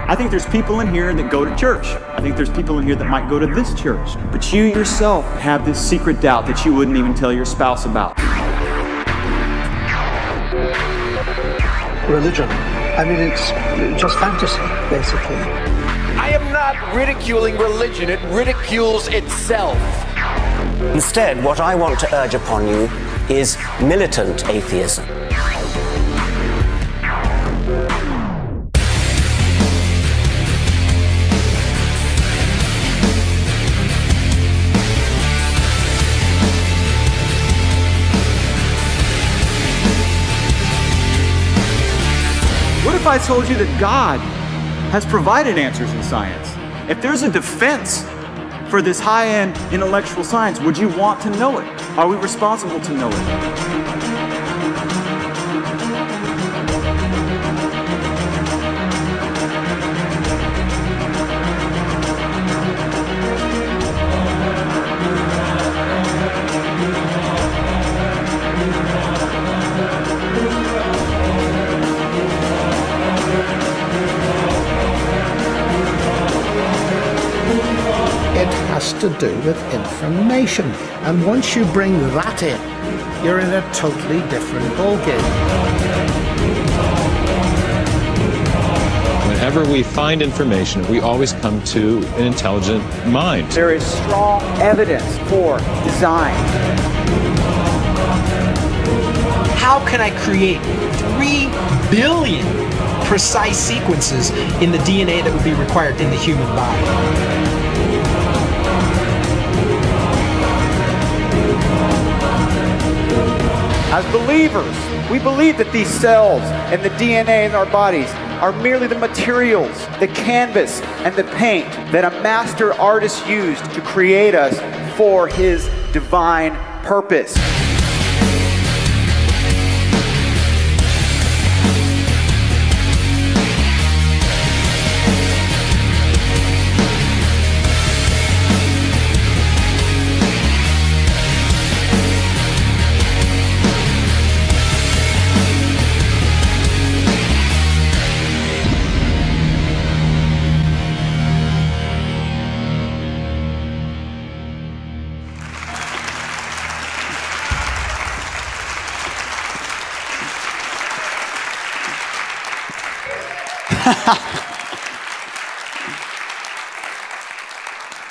I think there's people in here that go to church. I think there's people in here that might go to this church. But you yourself have this secret doubt that you wouldn't even tell your spouse about. Religion. I mean, it's just fantasy, basically. I am not ridiculing religion. It ridicules itself. Instead, what I want to urge upon you is militant atheism. What if I told you that God has provided answers in science? If there's a defense for this high-end intellectual science, would you want to know it? Are we responsible to know it? Has to do with information, and once you bring that in, you're in a totally different ballgame. Whenever we find information, we always come to an intelligent mind. There is strong evidence for design. How can I create 3 billion precise sequences in the DNA that would be required in the human body? As believers, we believe that these cells and the DNA in our bodies are merely the materials, the canvas, and the paint that a master artist used to create us for his divine purpose.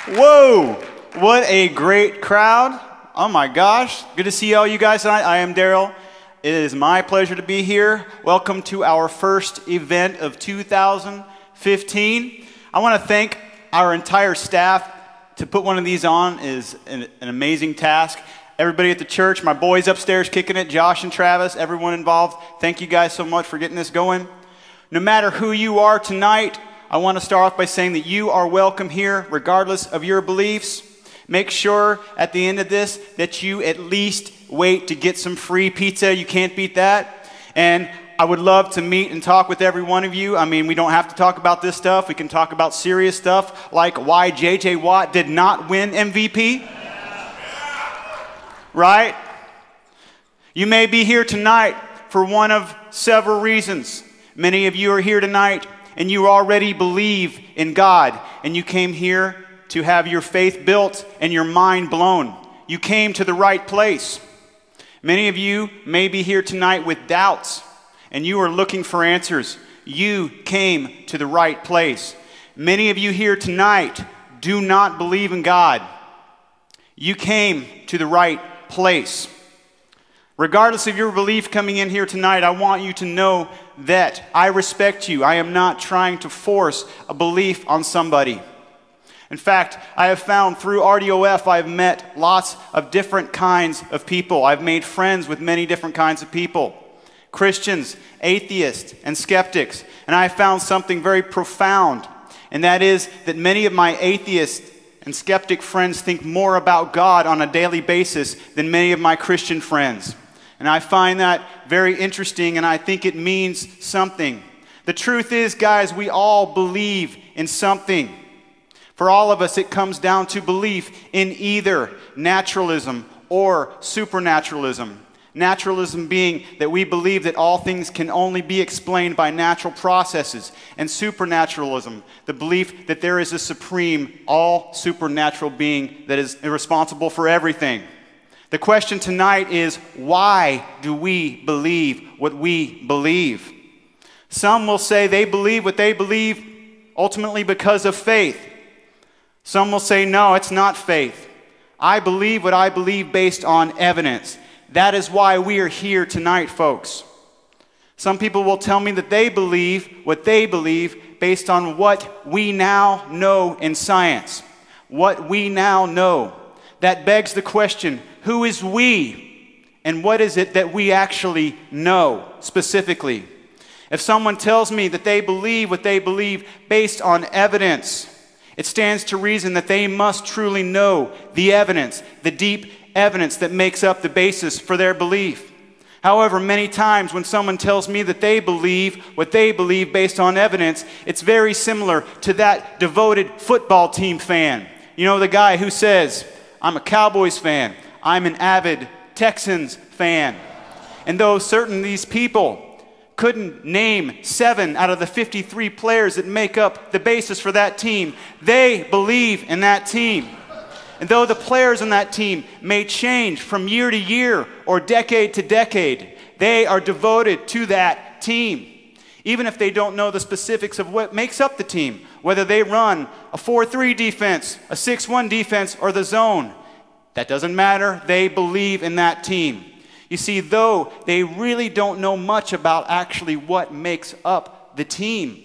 Whoa, what a great crowd. Oh my gosh, good to see all you guys tonight. I am Daryl. It is my pleasure to be here. Welcome to our first event of 2015. I want to thank our entire staff. To put one of these on is an amazing task. Everybody at the church, my boys upstairs kicking it, Josh and Travis, everyone involved, thank you guys so much for getting this going. No matter who you are tonight, I want to start off by saying that you are welcome here regardless of your beliefs. Make sure at the end of this that you at least wait to get some free pizza. You can't beat that. And I would love to meet and talk with every one of you. I mean, we don't have to talk about this stuff. We can talk about serious stuff like why J.J. Watt did not win MVP. Right? You may be here tonight for one of several reasons. Many of you are here tonight and you already believe in God, and you came here to have your faith built and your mind blown. You came to the right place. Many of you may be here tonight with doubts, and you are looking for answers. You came to the right place. Many of you here tonight do not believe in God. You came to the right place. Regardless of your belief coming in here tonight, I want you to know that I respect you. I am not trying to force a belief on somebody. In fact, I have found through RDOF, I've met lots of different kinds of people. I've made friends with many different kinds of people. Christians, atheists, and skeptics. And I found something very profound, and that is that many of my atheist and skeptic friends think more about God on a daily basis than many of my Christian friends. And I find that very interesting, and I think it means something. The truth is, guys, we all believe in something. For all of us, it comes down to belief in either naturalism or supernaturalism. Naturalism being that we believe that all things can only be explained by natural processes. And supernaturalism, the belief that there is a supreme, all supernatural being that is responsible for everything. The question tonight is, why do we believe what we believe? Some will say they believe what they believe ultimately because of faith. Some will say, no, it's not faith. I believe what I believe based on evidence. That is why we are here tonight, folks. Some people will tell me that they believe what they believe based on what we now know in science. What we now know. That begs the question, who is we? And what is it that we actually know specifically? If someone tells me that they believe what they believe based on evidence, it stands to reason that they must truly know the evidence, the deep evidence that makes up the basis for their belief. However, many times when someone tells me that they believe what they believe based on evidence, it's very similar to that devoted football team fan. You know, the guy who says, I'm a Cowboys fan, I'm an avid Texans fan. And though certain these people couldn't name 7 out of the 53 players that make up the basis for that team, they believe in that team. And though the players on that team may change from year to year or decade to decade, they are devoted to that team. Even if they don't know the specifics of what makes up the team, whether they run a 4-3 defense, a 6-1 defense, or the zone, that doesn't matter. They believe in that team. You see, though they really don't know much about actually what makes up the team,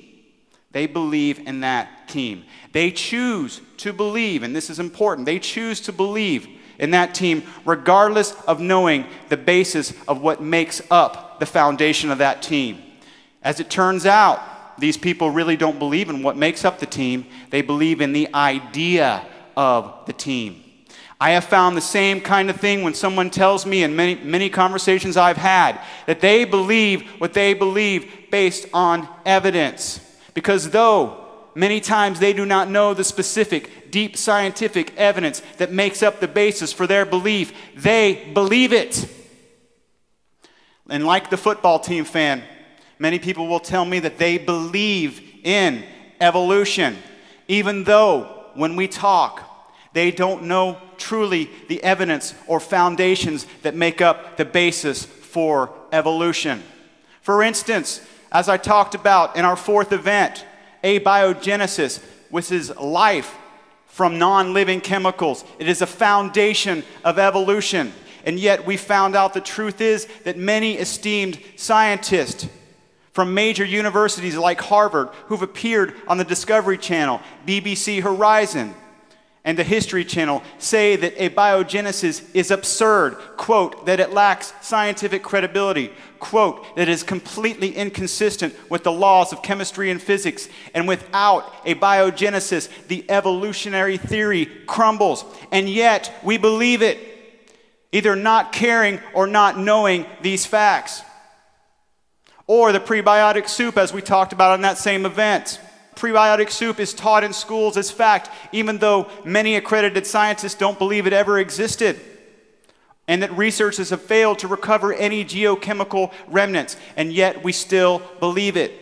they believe in that team. They choose to believe, and this is important, they choose to believe in that team regardless of knowing the basis of what makes up the foundation of that team. As it turns out, these people really don't believe in what makes up the team. They believe in the idea of the team. I have found the same kind of thing when someone tells me in many conversations I've had that they believe what they believe based on evidence. Because though many times they do not know the specific, deep scientific evidence that makes up the basis for their belief, they believe it. And like the football team fan, many people will tell me that they believe in evolution, even though when we talk, they don't know truly the evidence or foundations that make up the basis for evolution. For instance, as I talked about in our 4th event, abiogenesis, which is life from non-living chemicals. It is a foundation of evolution. And yet we found out the truth is that many esteemed scientists from major universities like Harvard, who've appeared on the Discovery Channel, BBC Horizon, and the History Channel, say that abiogenesis is absurd, quote, that it lacks scientific credibility, quote, that it is completely inconsistent with the laws of chemistry and physics, and without abiogenesis, the evolutionary theory crumbles. And yet, we believe it, either not caring or not knowing these facts. Or the prebiotic soup, as we talked about in that same event. Prebiotic soup is taught in schools as fact, even though many accredited scientists don't believe it ever existed, and that researchers have failed to recover any geochemical remnants, and yet we still believe it.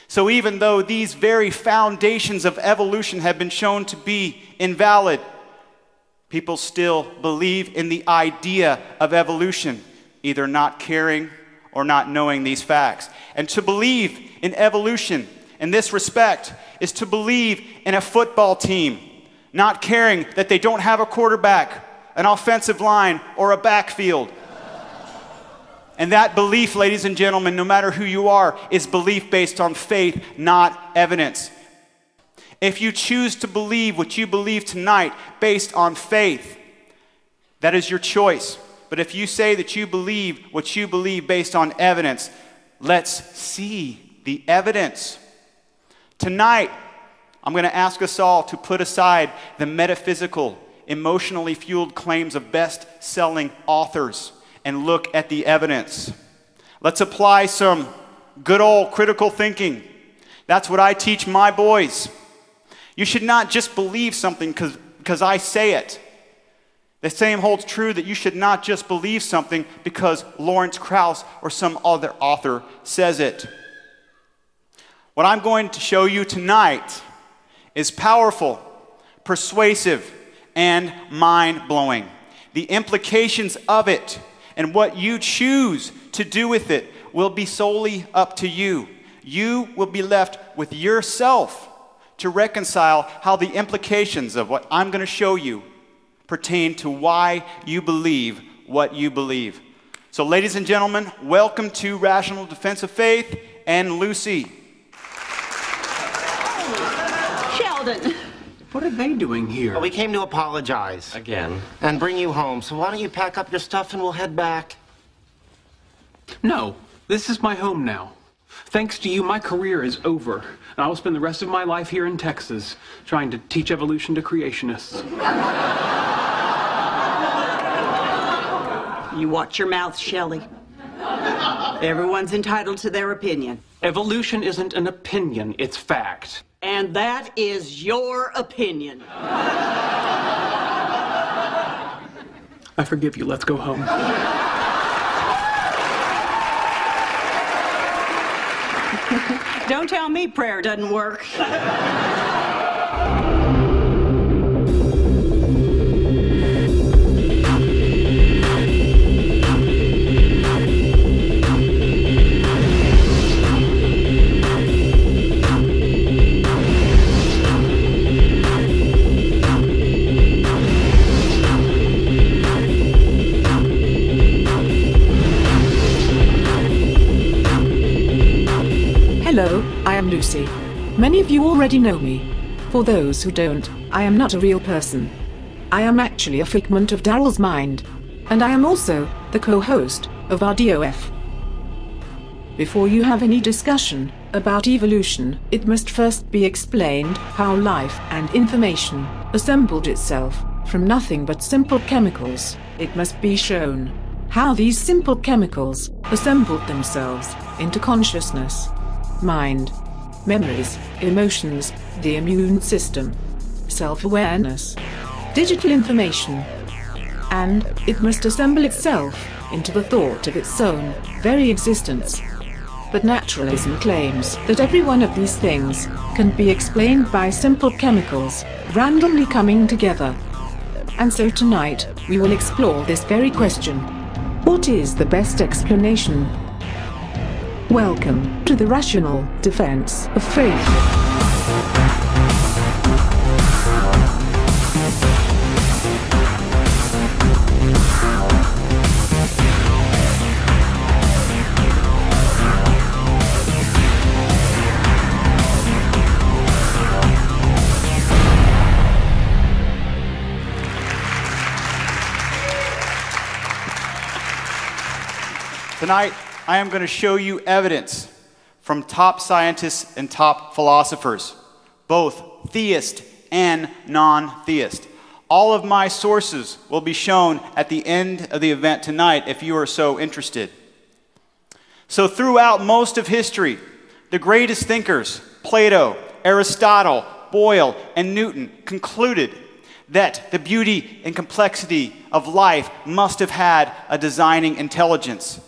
So even though these very foundations of evolution have been shown to be invalid, people still believe in the idea of evolution, either not caring or not knowing these facts. And to believe in evolution in this respect is to believe in a football team, not caring that they don't have a quarterback, an offensive line, or a backfield. And that belief, ladies and gentlemen, no matter who you are, is belief based on faith, not evidence. If you choose to believe what you believe tonight based on faith, that is your choice. But if you say that you believe what you believe based on evidence, let's see the evidence. Tonight, I'm going to ask us all to put aside the metaphysical, emotionally fueled claims of best-selling authors and look at the evidence. Let's apply some good old critical thinking. That's what I teach my boys. You should not just believe something because I say it. The same holds true that you should not just believe something because Lawrence Krauss or some other author says it. What I'm going to show you tonight is powerful, persuasive, and mind-blowing. The implications of it and what you choose to do with it will be solely up to you. You will be left with yourself to reconcile how the implications of what I'm going to show you pertain to why you believe what you believe. So, ladies and gentlemen, welcome to Rational Defense of Faith and Lucy. Sheldon. What are they doing here? Well, we came to apologize. Again? And bring you home. So why don't you pack up your stuff and we'll head back? No, this is my home now. Thanks to you, my career is over. And I will spend the rest of my life here in Texas trying to teach evolution to creationists. You watch your mouth, Shelley. Everyone's entitled to their opinion. Evolution isn't an opinion, it's fact. And that is your opinion. I forgive you. Let's go home. Don't tell me prayer doesn't work. Hello, I am Lucy. Many of you already know me. For those who don't, I am not a real person. I am actually a figment of Daryl's mind. And I am also the co-host of RDOF. Before you have any discussion about evolution, it must first be explained how life and information assembled itself from nothing but simple chemicals. It must be shown how these simple chemicals assembled themselves into consciousness, mind, memories, emotions, the immune system, self-awareness, digital information, and it must assemble itself into the thought of its own very existence. But naturalism claims that every one of these things can be explained by simple chemicals randomly coming together. And so tonight, we will explore this very question. What is the best explanation? Welcome to the Rational Defense of Faith. Tonight, I am going to show you evidence from top scientists and top philosophers, both theist and non-theist. All of my sources will be shown at the end of the event tonight if you are so interested. So throughout most of history, the greatest thinkers, Plato, Aristotle, Boyle, and Newton, concluded that the beauty and complexity of life must have had a designing intelligence.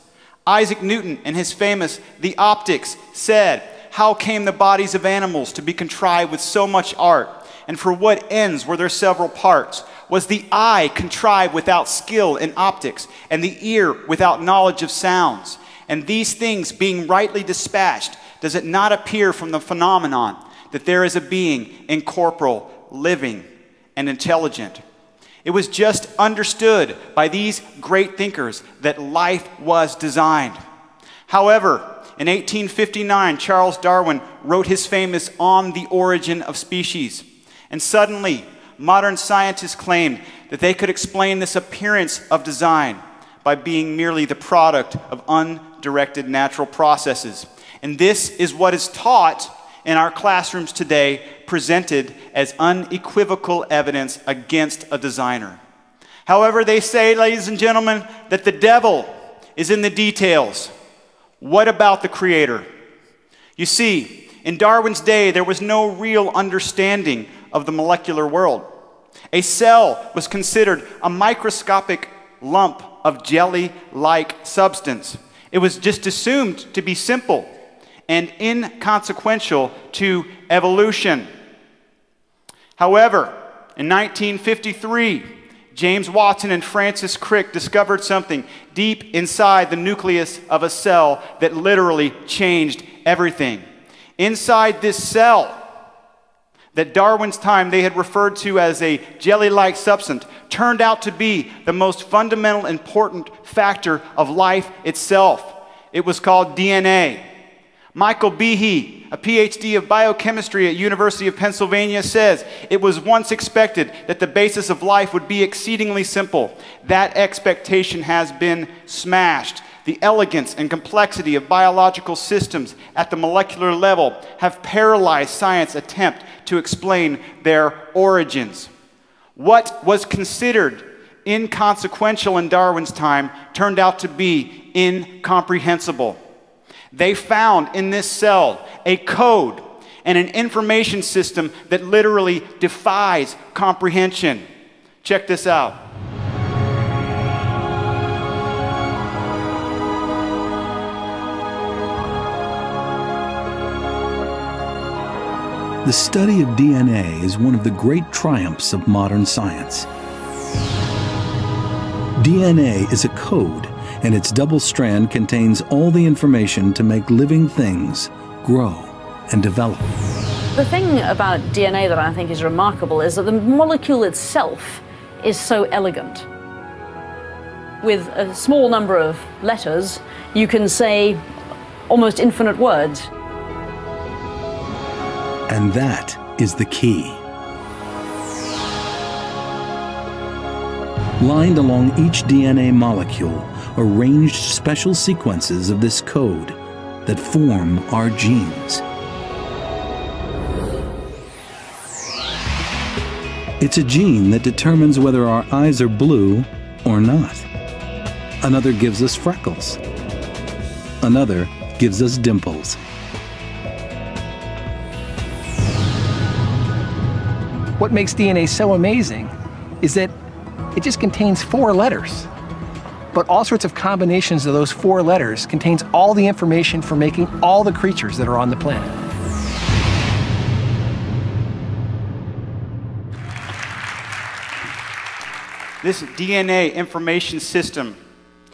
Isaac Newton, in his famous The Optics, said, "How came the bodies of animals to be contrived with so much art? And for what ends were their several parts? Was the eye contrived without skill in optics, and the ear without knowledge of sounds? And these things being rightly dispatched, does it not appear from the phenomenon that there is a being incorporeal, living, and intelligent?" It was just understood by these great thinkers that life was designed. However, in 1859, Charles Darwin wrote his famous On the Origin of Species. And suddenly, modern scientists claimed that they could explain this appearance of design by being merely the product of undirected natural processes. And this is what is taught in our classrooms today, presented as unequivocal evidence against a designer. However, they say, ladies and gentlemen, that the devil is in the details. What about the Creator? You see, in Darwin's day, there was no real understanding of the molecular world. A cell was considered a microscopic lump of jelly-like substance. It was just assumed to be simple and inconsequential to evolution. However, in 1953, James Watson and Francis Crick discovered something deep inside the nucleus of a cell that literally changed everything. Inside this cell, that Darwin's time they had referred to as a jelly-like substance, turned out to be the most fundamental important factor of life itself. It was called DNA. Michael Behe, a PhD of biochemistry at University of Pennsylvania, says it was once expected that the basis of life would be exceedingly simple. That expectation has been smashed. The elegance and complexity of biological systems at the molecular level have paralyzed science's attempt to explain their origins. What was considered inconsequential in Darwin's time turned out to be incomprehensible. They found in this cell a code and an information system that literally defies comprehension. Check this out. The study of DNA is one of the great triumphs of modern science. DNA is a code, and its double strand contains all the information to make living things grow and develop. The thing about DNA that I think is remarkable is that the molecule itself is so elegant. With a small number of letters, you can say almost infinite words. And that is the key. Lined along each DNA molecule are arranged special sequences of this code that form our genes. It's a gene that determines whether our eyes are blue or not. Another gives us freckles. Another gives us dimples. What makes DNA so amazing is that it just contains 4 letters. But all sorts of combinations of those 4 letters contains all the information for making all the creatures that are on the planet. This DNA information system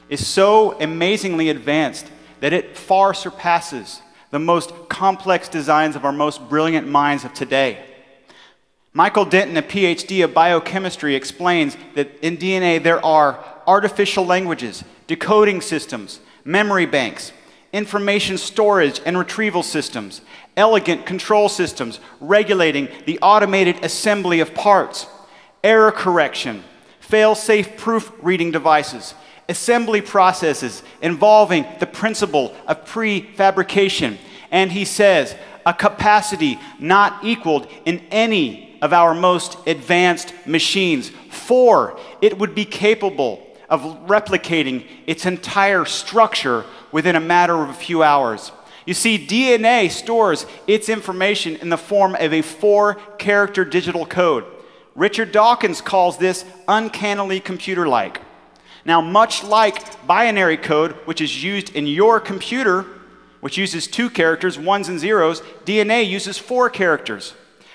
is so amazingly advanced that it far surpasses the most complex designs of our most brilliant minds of today. Michael Denton, a PhD of biochemistry, explains that in DNA there are artificial languages, decoding systems, memory banks, information storage and retrieval systems, elegant control systems regulating the automated assembly of parts, error correction, fail-safe proofreading devices, assembly processes involving the principle of prefabrication, and he says, a capacity not equaled in any of our most advanced machines, for it would be capable of replicating its entire structure within a matter of a few hours. You see, DNA stores its information in the form of a 4-character digital code. Richard Dawkins calls this uncannily computer-like. Now, much like binary code, which is used in your computer, which uses 2 characters, 1s and 0s, DNA uses 4 characters,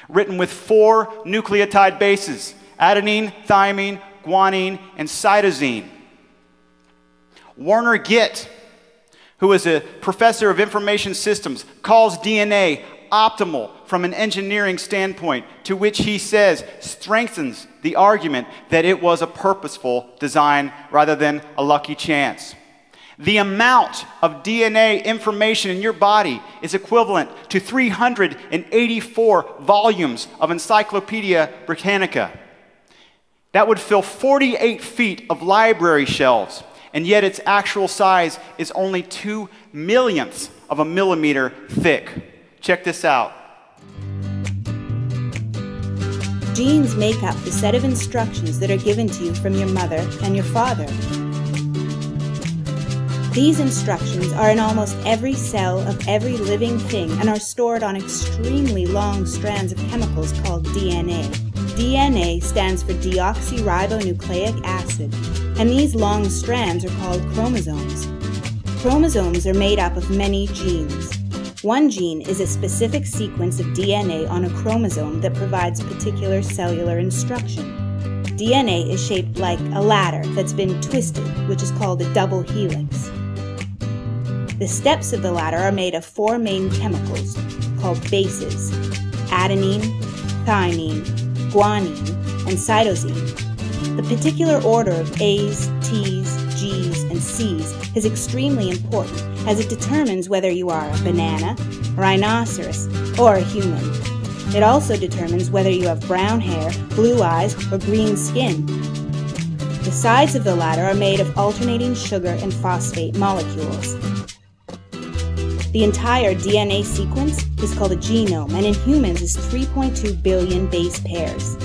written with 4 nucleotide bases: adenine, thymine, guanine, and cytosine. Werner Gitt, who is a professor of information systems, calls DNA optimal from an engineering standpoint, to which he says strengthens the argument that it was a purposeful design rather than a lucky chance. The amount of DNA information in your body is equivalent to 384 volumes of Encyclopedia Britannica. That would fill 48 feet of library shelves, and yet its actual size is only 2 millionths of a millimeter thick. Check this out. Genes make up the set of instructions that are given to you from your mother and your father. These instructions are in almost every cell of every living thing and are stored on extremely long strands of chemicals called DNA. DNA stands for deoxyribonucleic acid, and these long strands are called chromosomes. Chromosomes are made up of many genes. One gene is a specific sequence of DNA on a chromosome that provides particular cellular instruction. DNA is shaped like a ladder that's been twisted, which is called a double helix. The steps of the ladder are made of 4 main chemicals called bases: adenine, thymine, guanine, and cytosine. The particular order of A's, T's, G's, and C's is extremely important as it determines whether you are a banana, rhinoceros, or a human. It also determines whether you have brown hair, blue eyes, or green skin. The sides of the ladder are made of alternating sugar and phosphate molecules. The entire DNA sequence is called a genome, and in humans is 3.2 billion base pairs.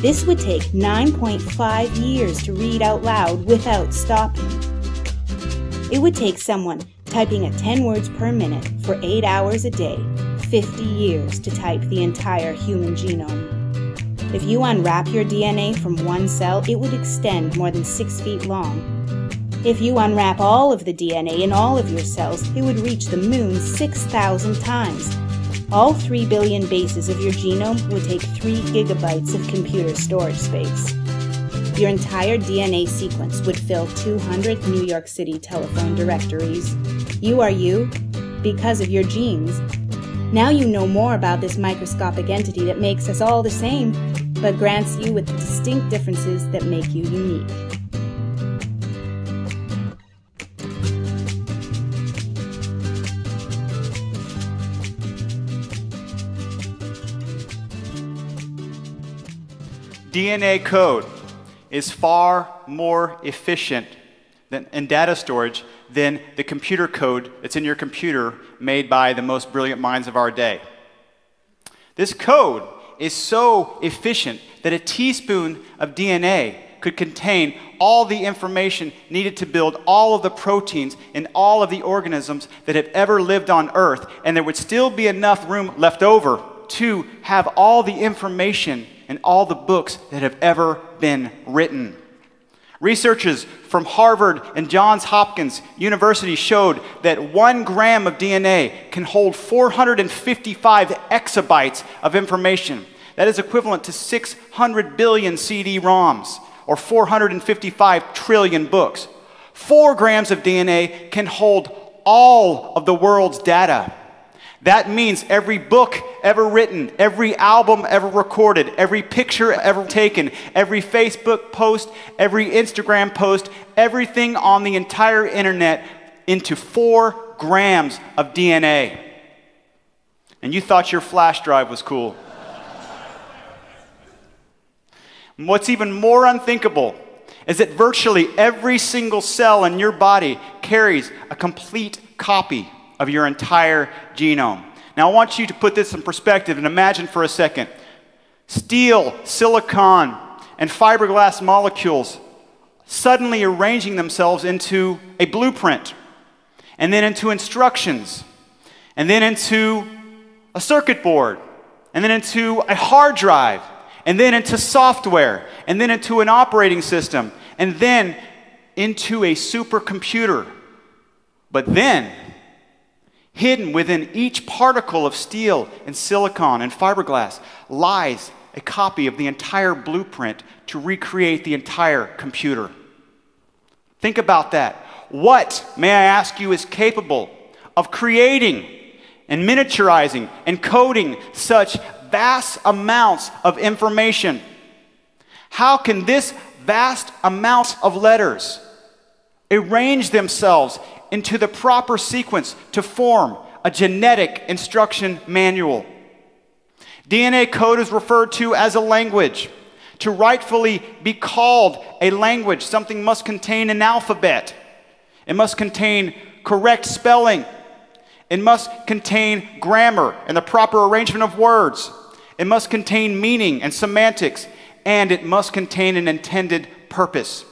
This would take 9.5 years to read out loud without stopping. It would take someone typing at 10 words per minute for 8 hours a day, 50 years to type the entire human genome. If you unwrap your DNA from one cell, it would extend more than 6 feet long. If you unwrap all of the DNA in all of your cells, it would reach the moon 6,000 times. All 3 billion bases of your genome would take 3 gigabytes of computer storage space. Your entire DNA sequence would fill 200 New York City telephone directories. You are you because of your genes. Now you know more about this microscopic entity that makes us all the same, but grants you with distinct differences that make you unique. DNA code is far more efficient in data storage than the computer code that's in your computer made by the most brilliant minds of our day. This code is so efficient that a teaspoon of DNA could contain all the information needed to build all of the proteins in all of the organisms that have ever lived on Earth, and there would still be enough room left over to have all the information and all the books that have ever been written. Researchers from Harvard and Johns Hopkins University showed that 1 gram of DNA can hold 455 exabytes of information. That is equivalent to 600 billion CD-ROMs, or 455 trillion books. 4 grams of DNA can hold all of the world's data. That means every book ever written, every album ever recorded, every picture ever taken, every Facebook post, every Instagram post, everything on the entire internet into 4 grams of DNA. And you thought your flash drive was cool. What's even more unthinkable is that virtually every single cell in your body carries a complete copy of your entire genome. Now I want you to put this in perspective and imagine for a second. Steel, silicon, and fiberglass molecules suddenly arranging themselves into a blueprint, and then into instructions, and then into a circuit board, and then into a hard drive, and then into software, and then into an operating system, and then into a supercomputer. But then, hidden within each particle of steel and silicon and fiberglass lies a copy of the entire blueprint to recreate the entire computer. Think about that. What, may I ask you, is capable of creating and miniaturizing and coding such vast amounts of information? How can this vast amount of letters arrange themselves into the proper sequence to form a genetic instruction manual? DNA code is referred to as a language. To rightfully be called a language, something must contain an alphabet. It must contain correct spelling. It must contain grammar and the proper arrangement of words. It must contain meaning and semantics, and it must contain an intended purpose.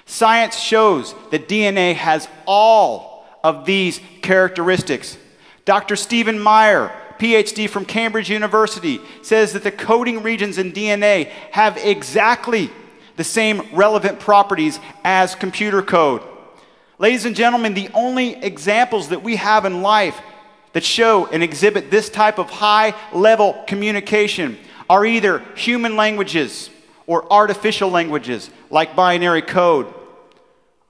Science shows that DNA has all of these characteristics. Dr. Stephen Meyer PhD from Cambridge University, says that the coding regions in DNA have exactly the same relevant properties as computer code. Ladies and gentlemen, the only examples that we have in life that show and exhibit this type of high-level communication are either human languages or artificial languages like binary code,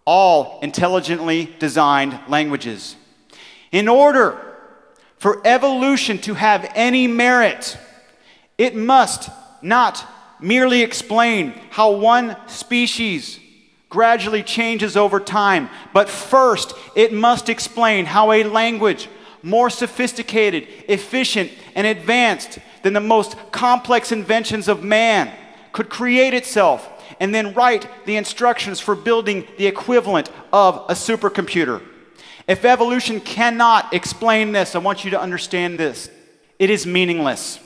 all intelligently designed languages. In order for evolution to have any merit, it must not merely explain how one species gradually changes over time, but first it must explain how a language more sophisticated, efficient, and advanced than the most complex inventions of man could create itself and then write the instructions for building the equivalent of a supercomputer. If evolution cannot explain this, I want you to understand this. It is meaningless.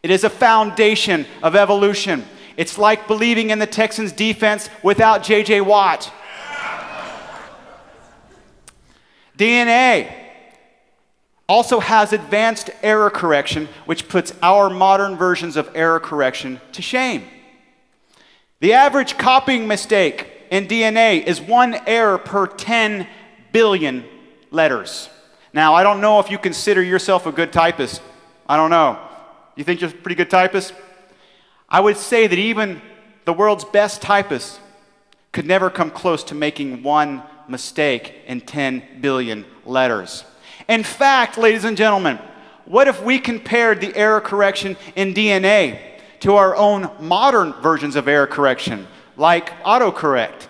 It is a foundation of evolution. It's like believing in the Texans defense without J.J. Watt. DNA also has advanced error correction, which puts our modern versions of error correction to shame. The average copying mistake in DNA is 1 error per 10 billion letters. Now, I don't know if you consider yourself a good typist. I don't know. You think you're a pretty good typist? I would say that even the world's best typist could never come close to making 1 mistake in 10 billion letters. In fact, ladies and gentlemen, what if we compared the error correction in DNA to our own modern versions of error correction, like autocorrect?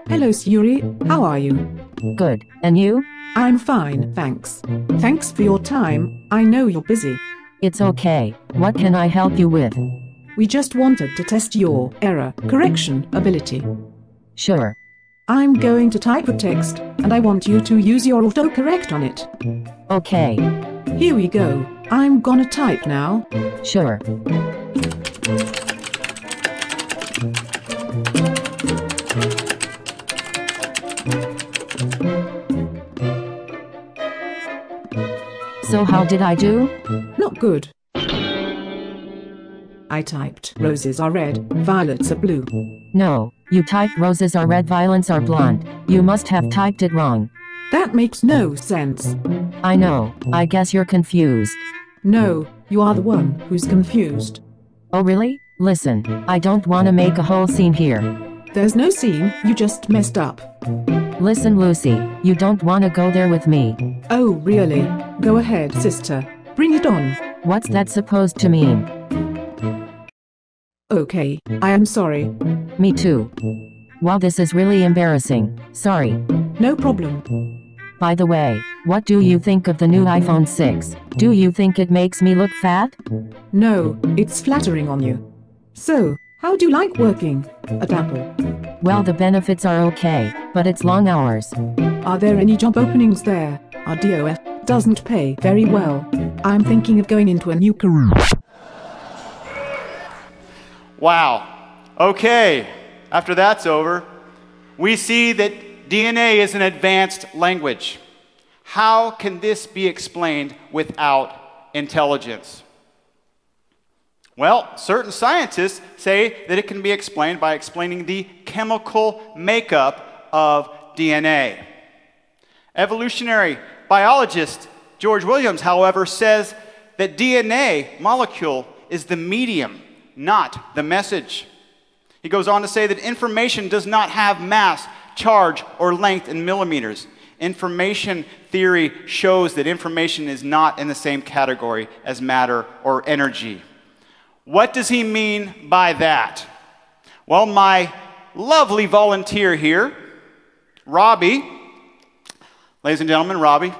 Hello, Suri. How are you? Good. And you? I'm fine, thanks. Thanks for your time. I know you're busy. It's okay. What can I help you with? We just wanted to test your error correction ability. Sure. I'm going to type a text, and I want you to use your autocorrect on it. Okay. Here we go. I'm gonna type now. Sure. So how did I do? Not good. I typed roses are red, violets are blue. No, you typed roses are red, violets are blonde. You must have typed it wrong. That makes no sense. I know. I guess you're confused. No, you are the one who's confused. Oh really? Listen, I don't want to make a whole scene here. There's no scene, you just messed up. Listen, Lucy, you don't want to go there with me. Oh, really? Go ahead, sister. Bring it on. What's that supposed to mean? Okay, I am sorry. Me too. Wow, this is really embarrassing. Sorry. No problem. By the way, what do you think of the new iPhone 6? Do you think it makes me look fat? No, it's flattering on you. So, how do you like working at Apple? Well, the benefits are okay, but it's long hours. Are there any job openings there? RDOF doesn't pay very well. I'm thinking of going into a new career. Wow. Okay. After that's over, we see that DNA is an advanced language. How can this be explained without intelligence? Well, certain scientists say that it can be explained by explaining the chemical makeup of DNA. Evolutionary biologist George Williams, however, says that DNA molecule is the medium, not the message. He goes on to say that information does not have mass, charge, or length in millimeters. Information theory shows that information is not in the same category as matter or energy. What does he mean by that? Well, my lovely volunteer here, Robbie, ladies and gentlemen, Robbie,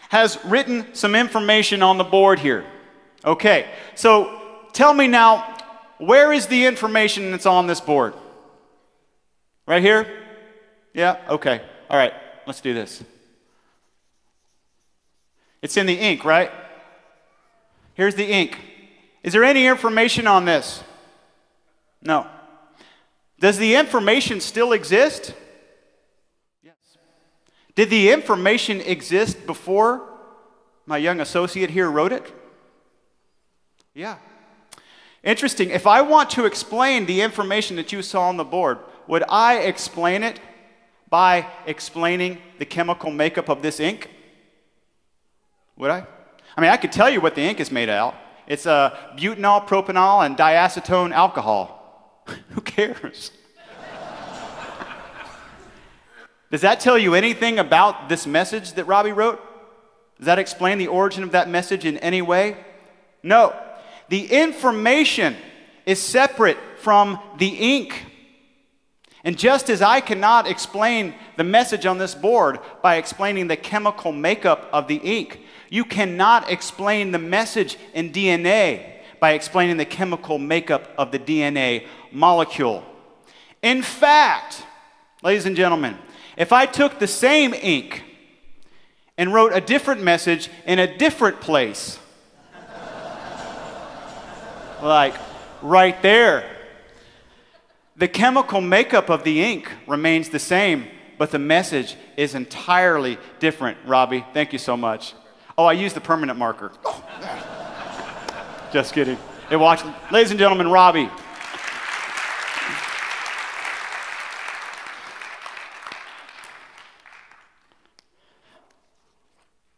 has written some information on the board here. Okay, so tell me now, where is the information that's on this board? Right here? Yeah, okay, all right. let's do this. It's in the ink, right? Here's the ink. Is there any information on this? No. Does the information still exist? Yes. Did the information exist before my young associate here wrote it? Yeah. Interesting. If I want to explain the information that you saw on the board, would I explain it by explaining the chemical makeup of this ink? Would I? I mean, I could tell you what the ink is made out. It's butanol, propanol, and diacetone alcohol. Who cares? Does that tell you anything about this message that Robbie wrote? Does that explain the origin of that message in any way? No. The information is separate from the ink. And just as I cannot explain the message on this board by explaining the chemical makeup of the ink, you cannot explain the message in DNA by explaining the chemical makeup of the DNA molecule. In fact, ladies and gentlemen, if I took the same ink and wrote a different message in a different place, like right there, the chemical makeup of the ink remains the same, but the message is entirely different. Robbie, thank you so much. Oh, I used the permanent marker. Just kidding. Hey, watch. Ladies and gentlemen, Robbie.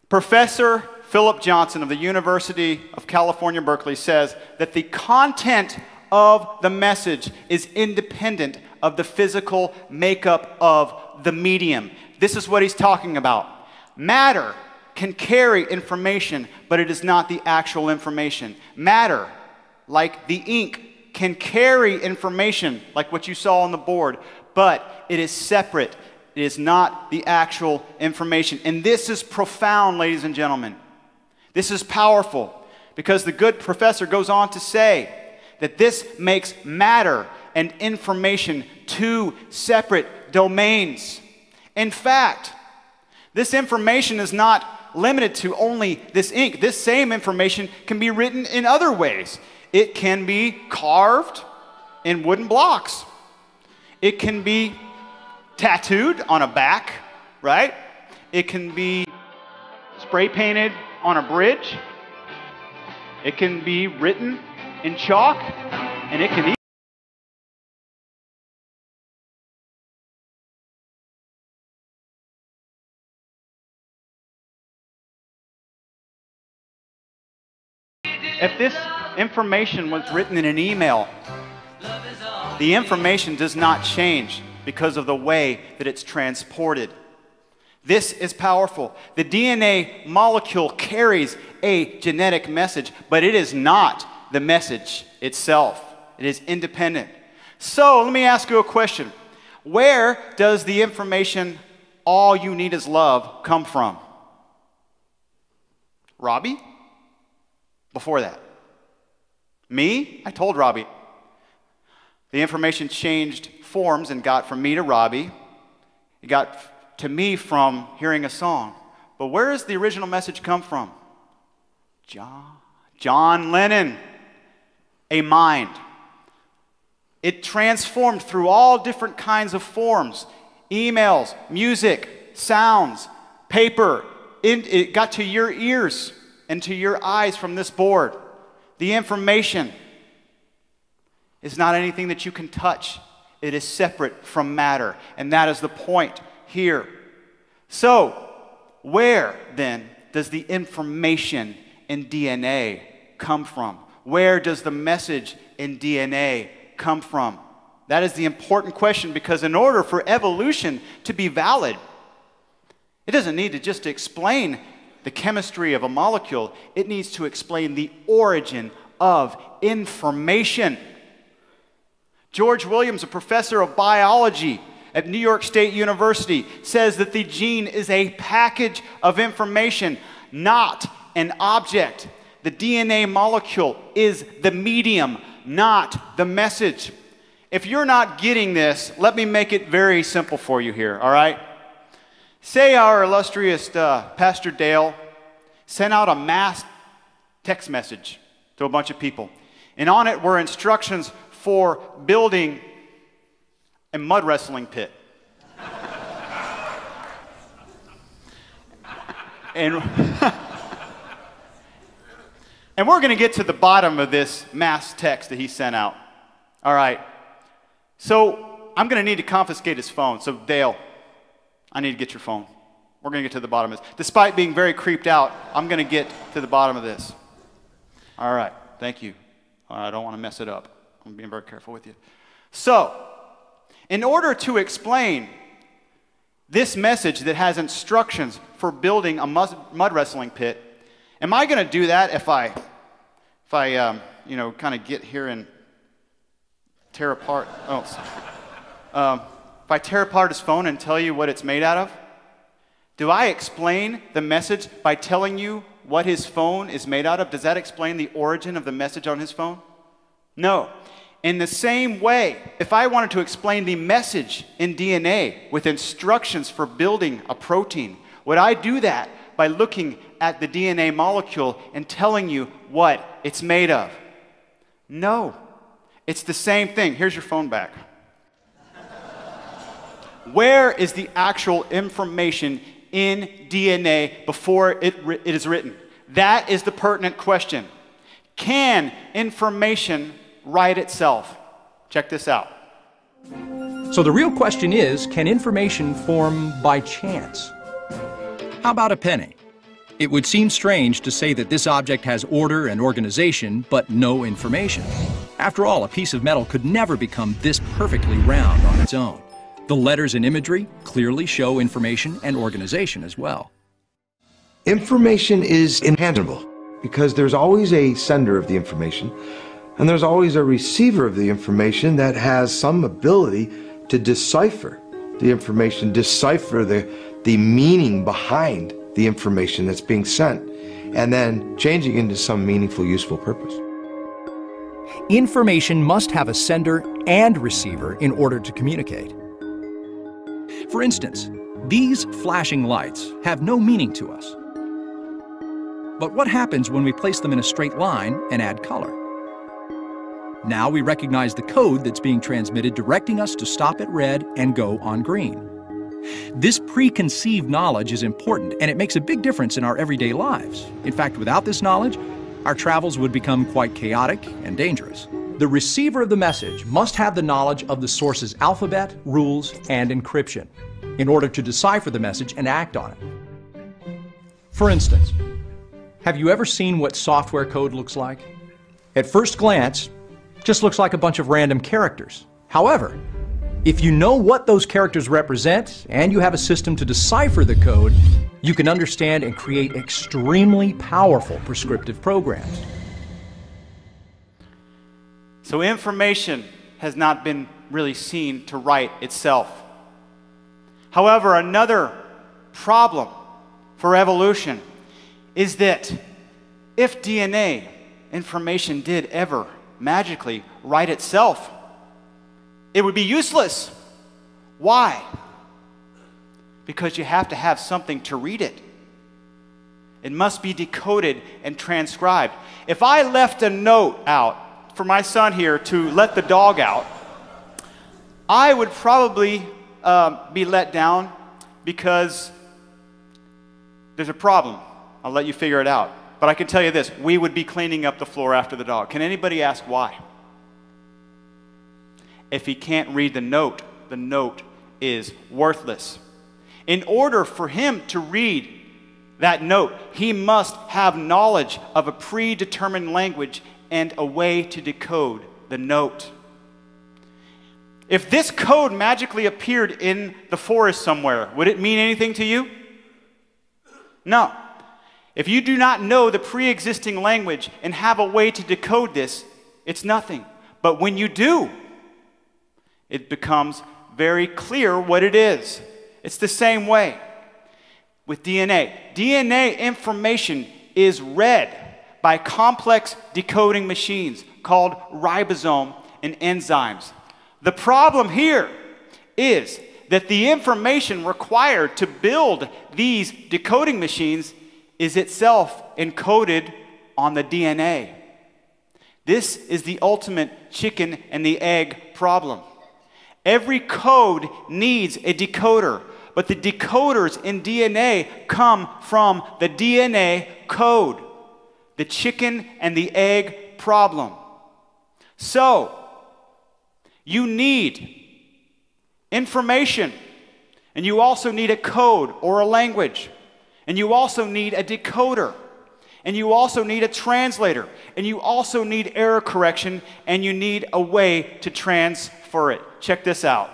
Professor Philip Johnson of the University of California, Berkeley says that the content of the message is independent of the physical makeup of the medium. This is what he's talking about. Matter can carry information, but it is not the actual information. Matter, like the ink, can carry information, like what you saw on the board, but it is separate. It is not the actual information. And this is profound, ladies and gentlemen. This is powerful, because the good professor goes on to say that this makes matter and information two separate domains. In fact, this information is not limited to only this ink. This same information can be written in other ways. It can be carved in wooden blocks. It can be tattooed on a back, right? It can be spray painted on a bridge. It can be written in chalk, and it can If this information was written in an email, the information does not change because of the way that it's transported. This is powerful. The DNA molecule carries a genetic message, but it is not the message itself. It is independent. So let me ask you a question. Where does the information, all you need is love, come from? Robbie? Before that. Me? I told Robbie. The information changed forms and got from me to Robbie. It got to me from hearing a song. But where does the original message come from? John Lennon. A mind. It transformed through all different kinds of forms. Emails, music, sounds, paper. It got to your ears and to your eyes from this board. The information is not anything that you can touch. It is separate from matter. And that is the point here. So, where then does the information in DNA come from? Where does the message in DNA come from? That is the important question, because in order for evolution to be valid, it doesn't need to just explain the chemistry of a molecule. It needs to explain the origin of information. George Williams, a professor of biology at New York State University, says that the gene is a package of information, not an object. The DNA molecule is the medium, not the message. If you're not getting this, let me make it very simple for you here, all right? Say our illustrious Pastor Dale sent out a mass text message to a bunch of people, and on it were instructions for building a mud wrestling pit. And we're going to get to the bottom of this mass text that he sent out. All right. So I'm going to need to confiscate his phone. So Dale, I need to get your phone. We're going to get to the bottom of this. Despite being very creeped out, I'm going to get to the bottom of this. All right. Thank you. I don't want to mess it up. I'm being very careful with you. So, in order to explain this message that has instructions for building a mud wrestling pit, am I going to do that if I kind of get here and tear apart? If I tear apart his phone and tell you what it's made out of? Do I explain the message by telling you what his phone is made out of? Does that explain the origin of the message on his phone? No. In the same way, if I wanted to explain the message in DNA with instructions for building a protein, would I do that by looking at the DNA molecule and telling you what it's made of? No. It's the same thing. Here's your phone back. Where is the actual information in DNA before it is written? That is the pertinent question. Can information write itself? Check this out. So the real question is, can information form by chance? How about a penny? It would seem strange to say that this object has order and organization, but no information. After all, a piece of metal could never become this perfectly round on its own. The letters and imagery clearly show information and organization as well. Information is intangible because there's always a sender of the information, and there's always a receiver of the information that has some ability to decipher the information, decipher the meaning behind the information that's being sent, and then changing into some meaningful, useful purpose. Information must have a sender and receiver in order to communicate. For instance, these flashing lights have no meaning to us. But what happens when we place them in a straight line and add color? Now we recognize the code that's being transmitted, directing us to stop at red and go on green. This preconceived knowledge is important, and it makes a big difference in our everyday lives. In fact, without this knowledge, our travels would become quite chaotic and dangerous. The receiver of the message must have the knowledge of the source's alphabet, rules, and encryption in order to decipher the message and act on it. For instance, have you ever seen what software code looks like? At first glance, it just looks like a bunch of random characters. However, if you know what those characters represent and you have a system to decipher the code, you can understand and create extremely powerful prescriptive programs. So information has not been really seen to write itself. However, another problem for evolution is that if DNA information did ever magically write itself, it would be useless. Why? Because you have to have something to read it. It must be decoded and transcribed. If I left a note out for my son here to let the dog out, I would probably be let down because there's a problem. I'll let you figure it out. But I can tell you this, we would be cleaning up the floor after the dog. Can anybody ask why? If he can't read the note is worthless. In order for him to read that note, he must have knowledge of a predetermined language and a way to decode the note. If this code magically appeared in the forest somewhere, would it mean anything to you? No. If you do not know the pre-existing language and have a way to decode this, it's nothing. But when you do, it becomes very clear what it is. It's the same way with DNA. DNA information is read by complex decoding machines called ribosome and enzymes. The problem here is that the information required to build these decoding machines is itself encoded on the DNA. This is the ultimate chicken and the egg problem. Every code needs a decoder, but the decoders in DNA come from the DNA code. The chicken and the egg problem. So, you need information, and you also need a code or a language, and you also need a decoder, and you also need a translator, and you also need error correction, and you need a way to transfer it. Check this out.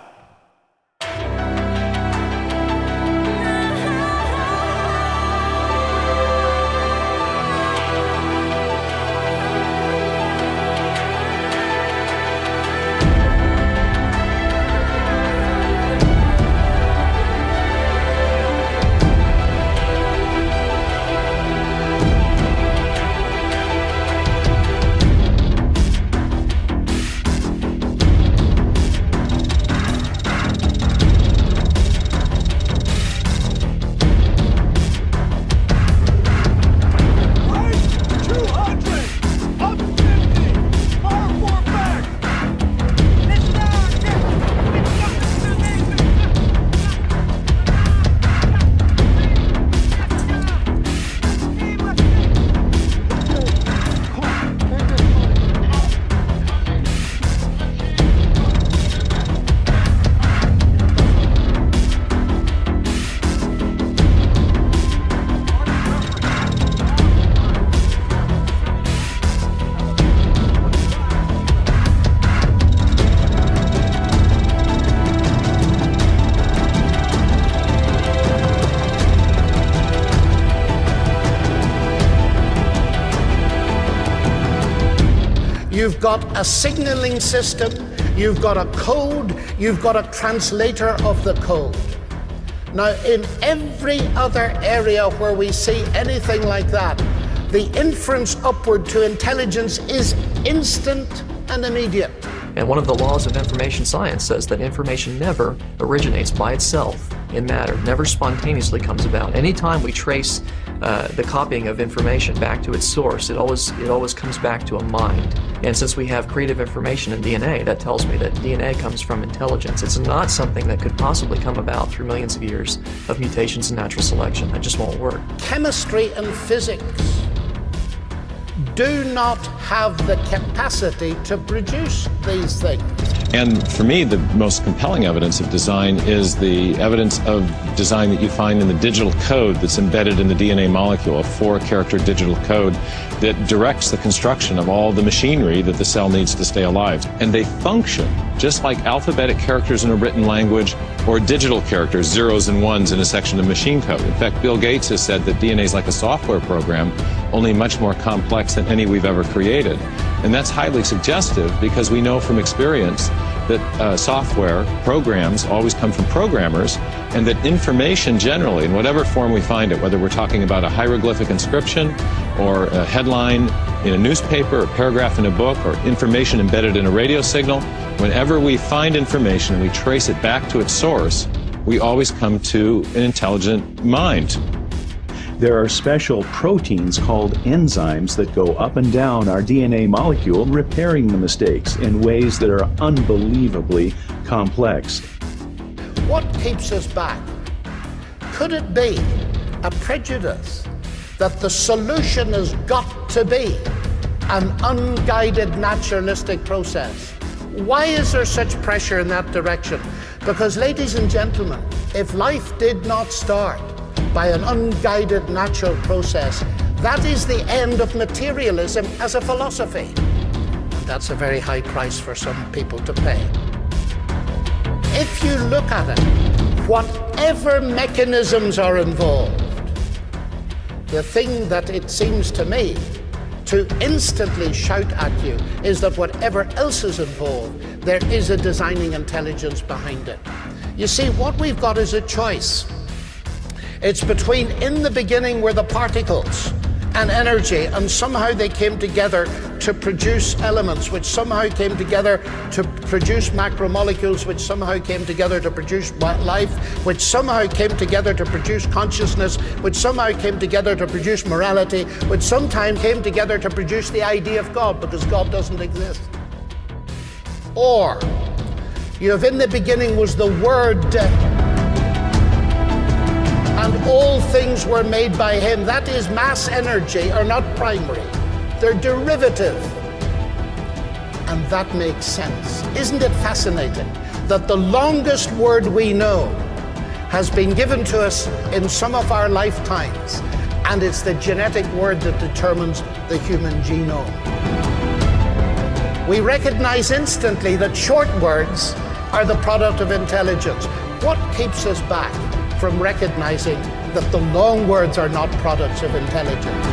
You've got a signaling system, you've got a code, you've got a translator of the code. Now, in every other area where we see anything like that, the inference upward to intelligence is instant and immediate. And one of the laws of information science says that information never originates by itself in matter, never spontaneously comes about. Anytime we trace the copying of information back to its source, it always comes back to a mind. And since we have creative information in DNA, that tells me that DNA comes from intelligence. It's not something that could possibly come about through millions of years of mutations and natural selection. That just won't work. Chemistry and physics do not have the capacity to produce these things. And for me, the most compelling evidence of design is the evidence of design that you find in the digital code that's embedded in the DNA molecule, a 4-character digital code that directs the construction of all the machinery that the cell needs to stay alive. And they function just like alphabetic characters in a written language or digital characters, zeros and ones in a section of machine code. In fact, Bill Gates has said that DNA is like a software program, only much more complex than any we've ever created. And that's highly suggestive because we know from experience that software programs always come from programmers, and that information generally, in whatever form we find it, whether we're talking about a hieroglyphic inscription or a headline in a newspaper, a paragraph in a book, or information embedded in a radio signal, whenever we find information and we trace it back to its source, we always come to an intelligent mind. There are special proteins called enzymes that go up and down our DNA molecule, repairing the mistakes in ways that are unbelievably complex. What keeps us back? Could it be a prejudice that the solution has got to be an unguided naturalistic process? Why is there such pressure in that direction? Because, ladies and gentlemen, if life did not start by an unguided natural process, that is the end of materialism as a philosophy. And that's a very high price for some people to pay. If you look at it, whatever mechanisms are involved, the thing that it seems to me to instantly shout at you is that whatever else is involved, there is a designing intelligence behind it. You see, what we've got is a choice. It's between in the beginning were the particles, and energy, and somehow they came together to produce elements, which somehow came together to produce macromolecules, which somehow came together to produce life, which somehow came together to produce consciousness, which somehow came together to produce morality, which sometimes came together to produce the idea of God, because God doesn't exist. Or, you have in the beginning was the Word, and all things were made by him. That is, mass energy are not primary. They're derivative. And that makes sense. Isn't it fascinating that the longest word we know has been given to us in some of our lifetimes, and it's the genetic word that determines the human genome. We recognize instantly that short words are the product of intelligence. What keeps us back from recognizing that the long words are not products of intelligence?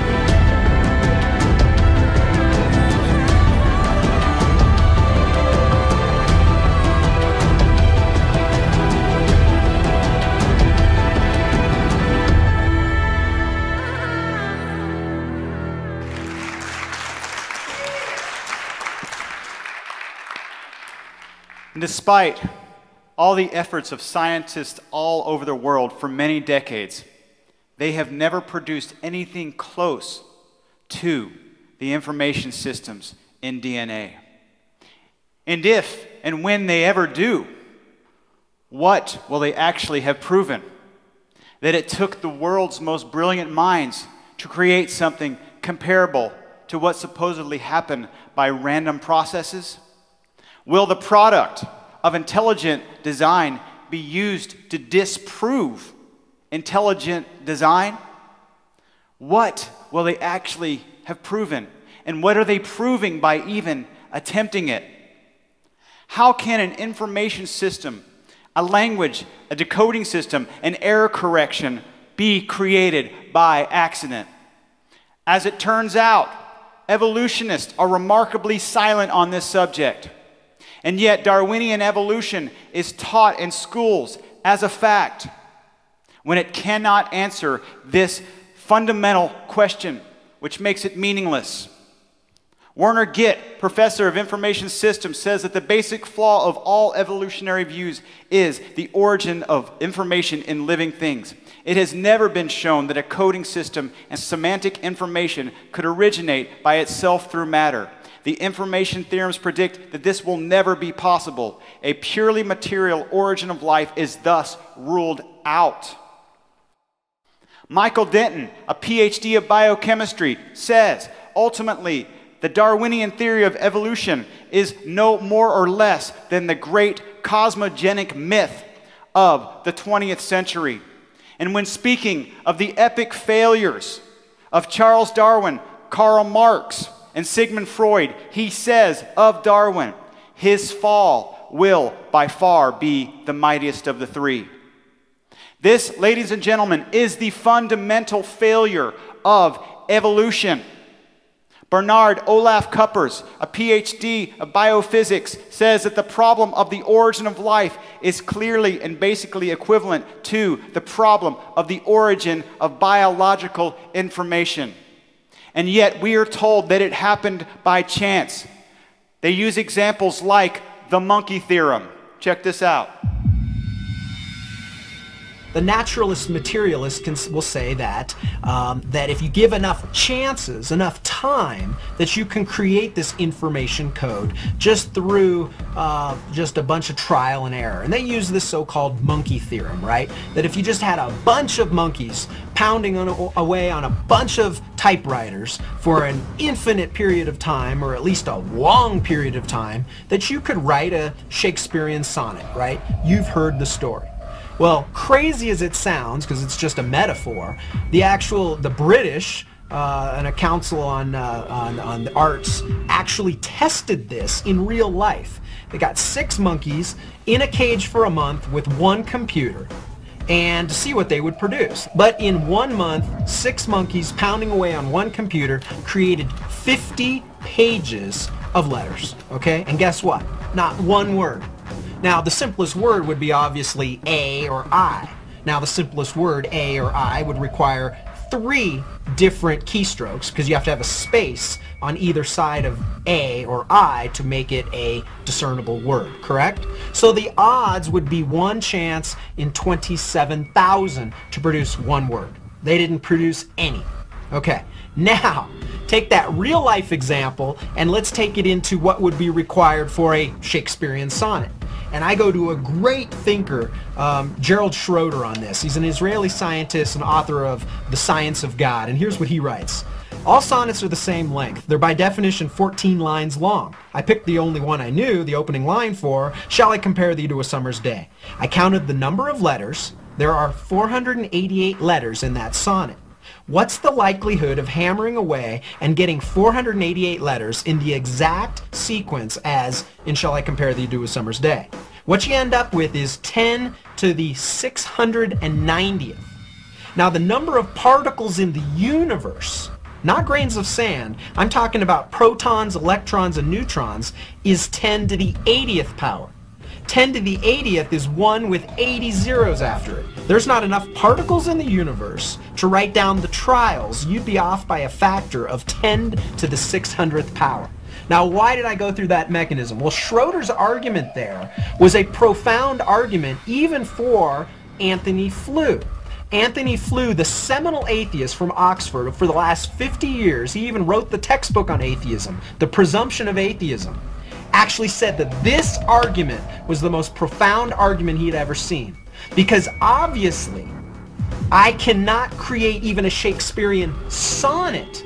And despite all the efforts of scientists all over the world for many decades, they have never produced anything close to the information systems in DNA. And if and when they ever do, what will they actually have proven? That it took the world's most brilliant minds to create something comparable to what supposedly happened by random processes? Will the product of intelligent design be used to disprove intelligent design? What will they actually have proven? And what are they proving by even attempting it? How can an information system, a language, a decoding system, an error correction be created by accident? As it turns out, evolutionists are remarkably silent on this subject. And yet Darwinian evolution is taught in schools as a fact, when it cannot answer this fundamental question, which makes it meaningless. Werner Gitt, professor of information systems, says that the basic flaw of all evolutionary views is the origin of information in living things. It has never been shown that a coding system and semantic information could originate by itself through matter. The information theorems predict that this will never be possible. A purely material origin of life is thus ruled out. Michael Denton, a PhD of biochemistry, says, ultimately, the Darwinian theory of evolution is no more or less than the great cosmogenic myth of the 20th century. And when speaking of the epic failures of Charles Darwin, Karl Marx, and Sigmund Freud, he says of Darwin, his fall will by far be the mightiest of the three. This, ladies and gentlemen, is the fundamental failure of evolution. Bernard Olaf Kuppers, a PhD of biophysics, says that the problem of the origin of life is clearly and basically equivalent to the problem of the origin of biological information. And yet we are told that it happened by chance. They use examples like the monkey theorem. Check this out. The naturalist materialist will say that that if you give enough chances, enough time, that you can create this information code just through just a bunch of trial and error. And they use this so-called monkey theorem, right? That if you just had a bunch of monkeys pounding away on a bunch of typewriters for an infinite period of time, or at least a long period of time, that you could write a Shakespearean sonnet, right? You've heard the story. Well, crazy as it sounds, because it's just a metaphor, the British and a council on the arts actually tested this in real life. They got 6 monkeys in a cage for a month with one computer, and to see what they would produce. But in 1 month, 6 monkeys pounding away on one computer created 50 pages of letters, okay? And guess what? Not one word. Now, the simplest word would be obviously A or I. Now, the simplest word, A or I, would require 3 different keystrokes, because you have to have a space on either side of A or I to make it a discernible word, correct? So the odds would be 1 chance in 27,000 to produce 1 word. They didn't produce any. Okay, now take that real life example and let's take it into what would be required for a Shakespearean sonnet. And I go to a great thinker, Gerald Schroeder, on this. He's an Israeli scientist and author of The Science of God. And here's what he writes. All sonnets are the same length. They're by definition 14 lines long. I picked the only one I knew, the opening line for, "Shall I compare thee to a summer's day?" I counted the number of letters. There are 488 letters in that sonnet. What's the likelihood of hammering away and getting 488 letters in the exact sequence as in "Shall I compare thee to a summer's day?" What you end up with is 10 to the 690th. Now the number of particles in the universe, not grains of sand, I'm talking about protons, electrons, and neutrons, is 10 to the 80th power. 10 to the 80th is 1 with 80 zeros after it. There's not enough particles in the universe to write down the trials. You'd be off by a factor of 10 to the 600th power. Now, why did I go through that mechanism? Well, Schroeder's argument there was a profound argument even for Anthony Flew. Anthony Flew, the seminal atheist from Oxford, for the last 50 years, he even wrote the textbook on atheism, The Presumption of Atheism, actually said that this argument was the most profound argument he had ever seen. Because obviously, I cannot create even a Shakespearean sonnet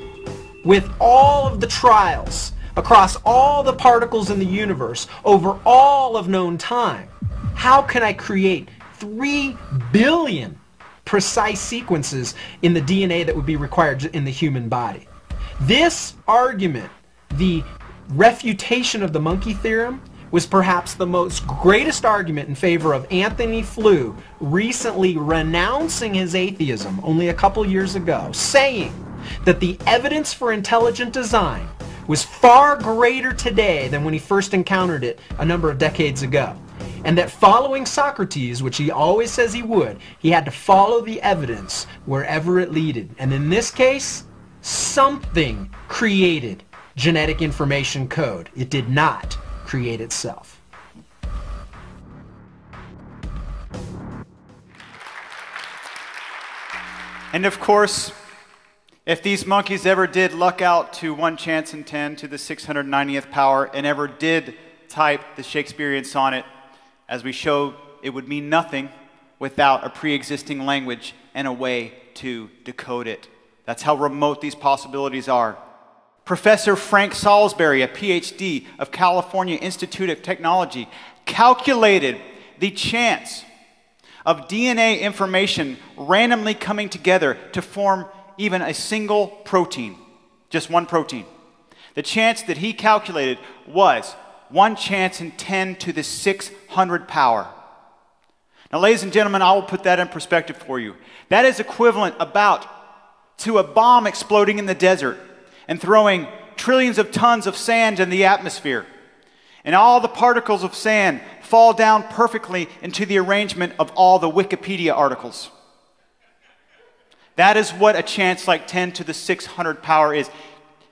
with all of the trials across all the particles in the universe over all of known time. How can I create 3 billion precise sequences in the DNA that would be required in the human body? This argument, the refutation of the monkey theorem, was perhaps the most greatest argument in favor of Anthony Flew recently renouncing his atheism only a couple years ago, saying that the evidence for intelligent design was far greater today than when he first encountered it a number of decades ago. And that following Socrates, which he always says he would, he had to follow the evidence wherever it leaded. And in this case, something created genetic information code. It did not create itself. And of course, if these monkeys ever did luck out to 1 chance in 10 to the 690th power and ever did type the Shakespearean sonnet, as we showed, it would mean nothing without a pre-existing language and a way to decode it. That's how remote these possibilities are. Professor Frank Salisbury, a PhD of California Institute of Technology, calculated the chance of DNA information randomly coming together to form even a single protein, just one protein. The chance that he calculated was 1 chance in 10 to the 600 power. Now, ladies and gentlemen, I will put that in perspective for you. That is equivalent about to a bomb exploding in the desert and throwing trillions of tons of sand in the atmosphere. And all the particles of sand fall down perfectly into the arrangement of all the Wikipedia articles. That is what a chance like 10 to the 600 power is.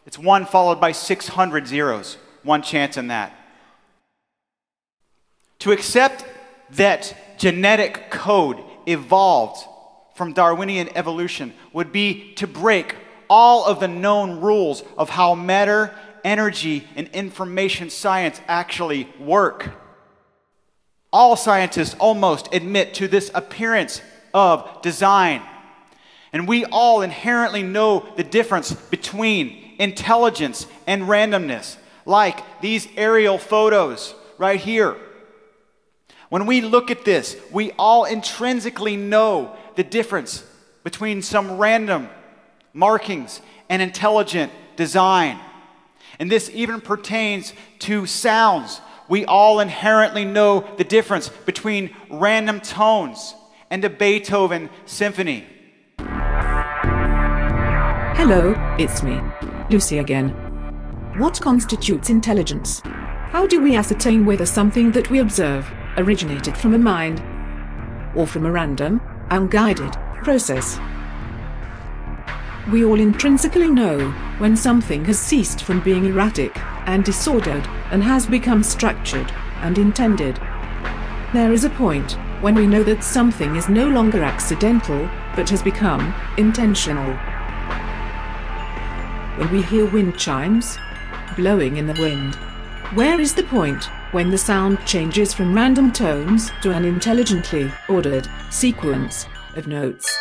It's 1 followed by 600 zeros. 1 chance in that. To accept that genetic code evolved from Darwinian evolution would be to break all of the known rules of how matter, energy, and information science actually work. All scientists almost admit to this appearance of design. And we all inherently know the difference between intelligence and randomness, like these aerial photos right here. When we look at this, we all intrinsically know the difference between some random markings and intelligent design. And this even pertains to sounds. We all inherently know the difference between random tones and a Beethoven symphony. Hello, it's me, Lucy again. What constitutes intelligence? How do we ascertain whether something that we observe originated from a mind or from a random, unguided process? We all intrinsically know when something has ceased from being erratic and disordered and has become structured and intended. There is a point when we know that something is no longer accidental but has become intentional. When we hear wind chimes blowing in the wind, where is the point when the sound changes from random tones to an intelligently ordered sequence of notes?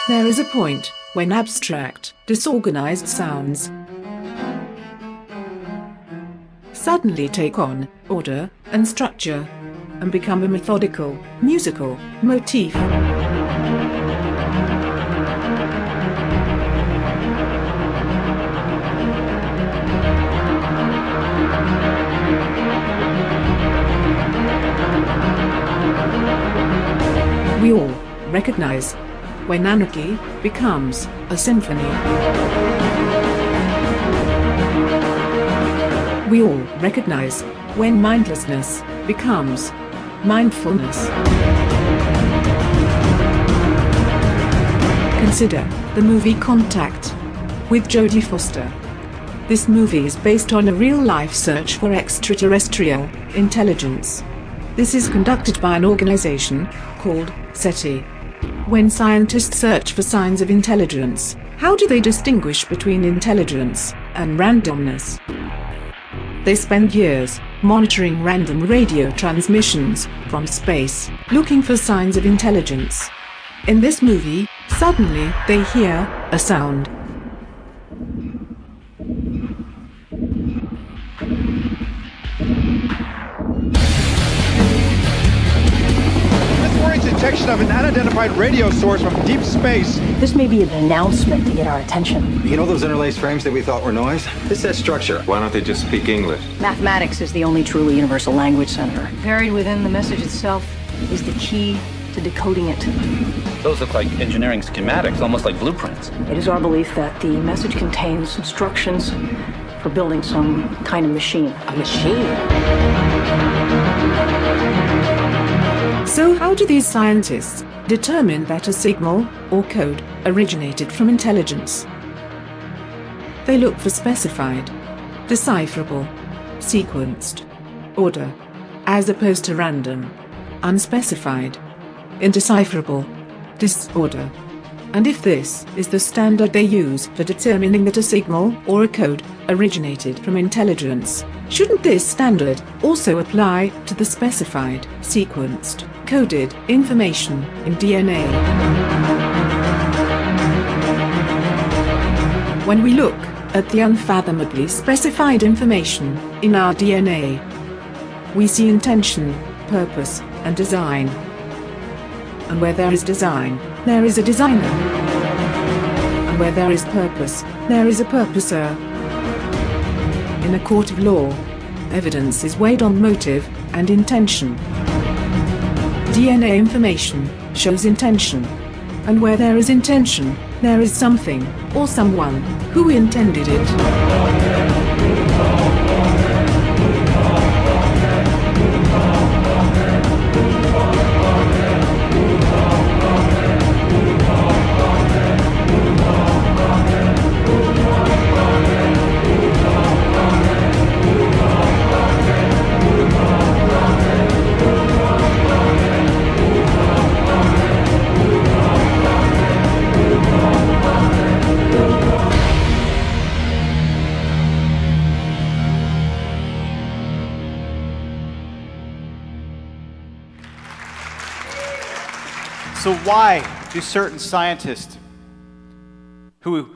There is a point when abstract, disorganized sounds suddenly take on order and structure and become a methodical, musical motif. We all recognize when anarchy becomes a symphony. We all recognize when mindlessness becomes mindfulness. Consider the movie Contact with Jodie Foster. This movie is based on a real-life search for extraterrestrial intelligence. This is conducted by an organization called SETI. When scientists search for signs of intelligence, how do they distinguish between intelligence and randomness? They spend years monitoring random radio transmissions from space, looking for signs of intelligence. In this movie, suddenly they hear a sound. Detection of an unidentified radio source from deep space. This may be an announcement to get our attention. You know those interlaced frames that we thought were noise? This says structure. Why don't they just speak English? Mathematics is the only truly universal language, Senator. Buried within the message itself is the key to decoding it. Those look like engineering schematics, almost like blueprints. It is our belief that the message contains instructions for building some kind of machine. A machine? So how do these scientists determine that a signal or code originated from intelligence? They look for specified, decipherable, sequenced order, as opposed to random, unspecified, indecipherable disorder. And if this is the standard they use for determining that a signal or a code originated from intelligence, shouldn't this standard also apply to the specified, sequenced, coded information in DNA? When we look at the unfathomably specified information in our DNA, we see intention, purpose, and design. And where there is design, there is a designer. And where there is purpose, there is a purposer. In a court of law, evidence is weighed on motive and intention. DNA information shows intention. And where there is intention, there is something, or someone, who intended it. So why do certain scientists who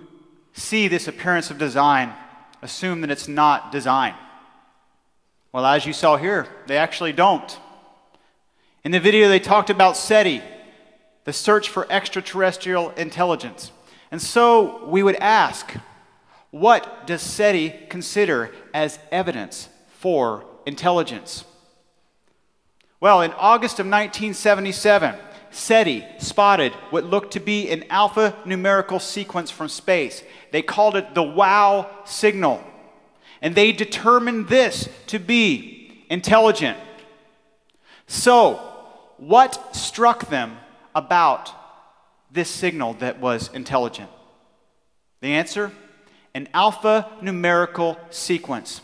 see this appearance of design assume that it's not design? Well, as you saw here, they actually don't. In the video, they talked about SETI, the search for extraterrestrial intelligence. And so we would ask, what does SETI consider as evidence for intelligence? Well, in August of 1977, SETI spotted what looked to be an alphanumerical sequence from space. They called it the WOW signal. And they determined this to be intelligent. So, what struck them about this signal that was intelligent? The answer? An alphanumerical sequence.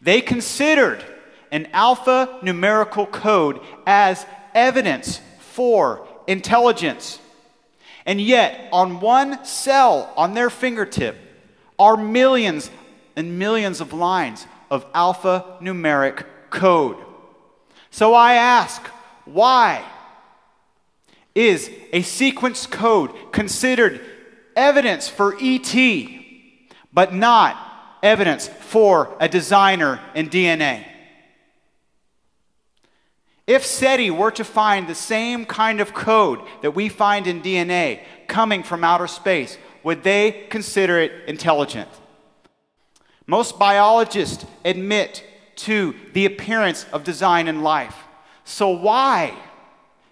They considered an alphanumerical code as evidence for intelligence. And yet, on one cell on their fingertip are millions and millions of lines of alphanumeric code. So I ask, why is a sequence code considered evidence for ET, but not evidence for a designer in DNA? If SETI were to find the same kind of code that we find in DNA coming from outer space, would they consider it intelligent? Most biologists admit to the appearance of design in life. So why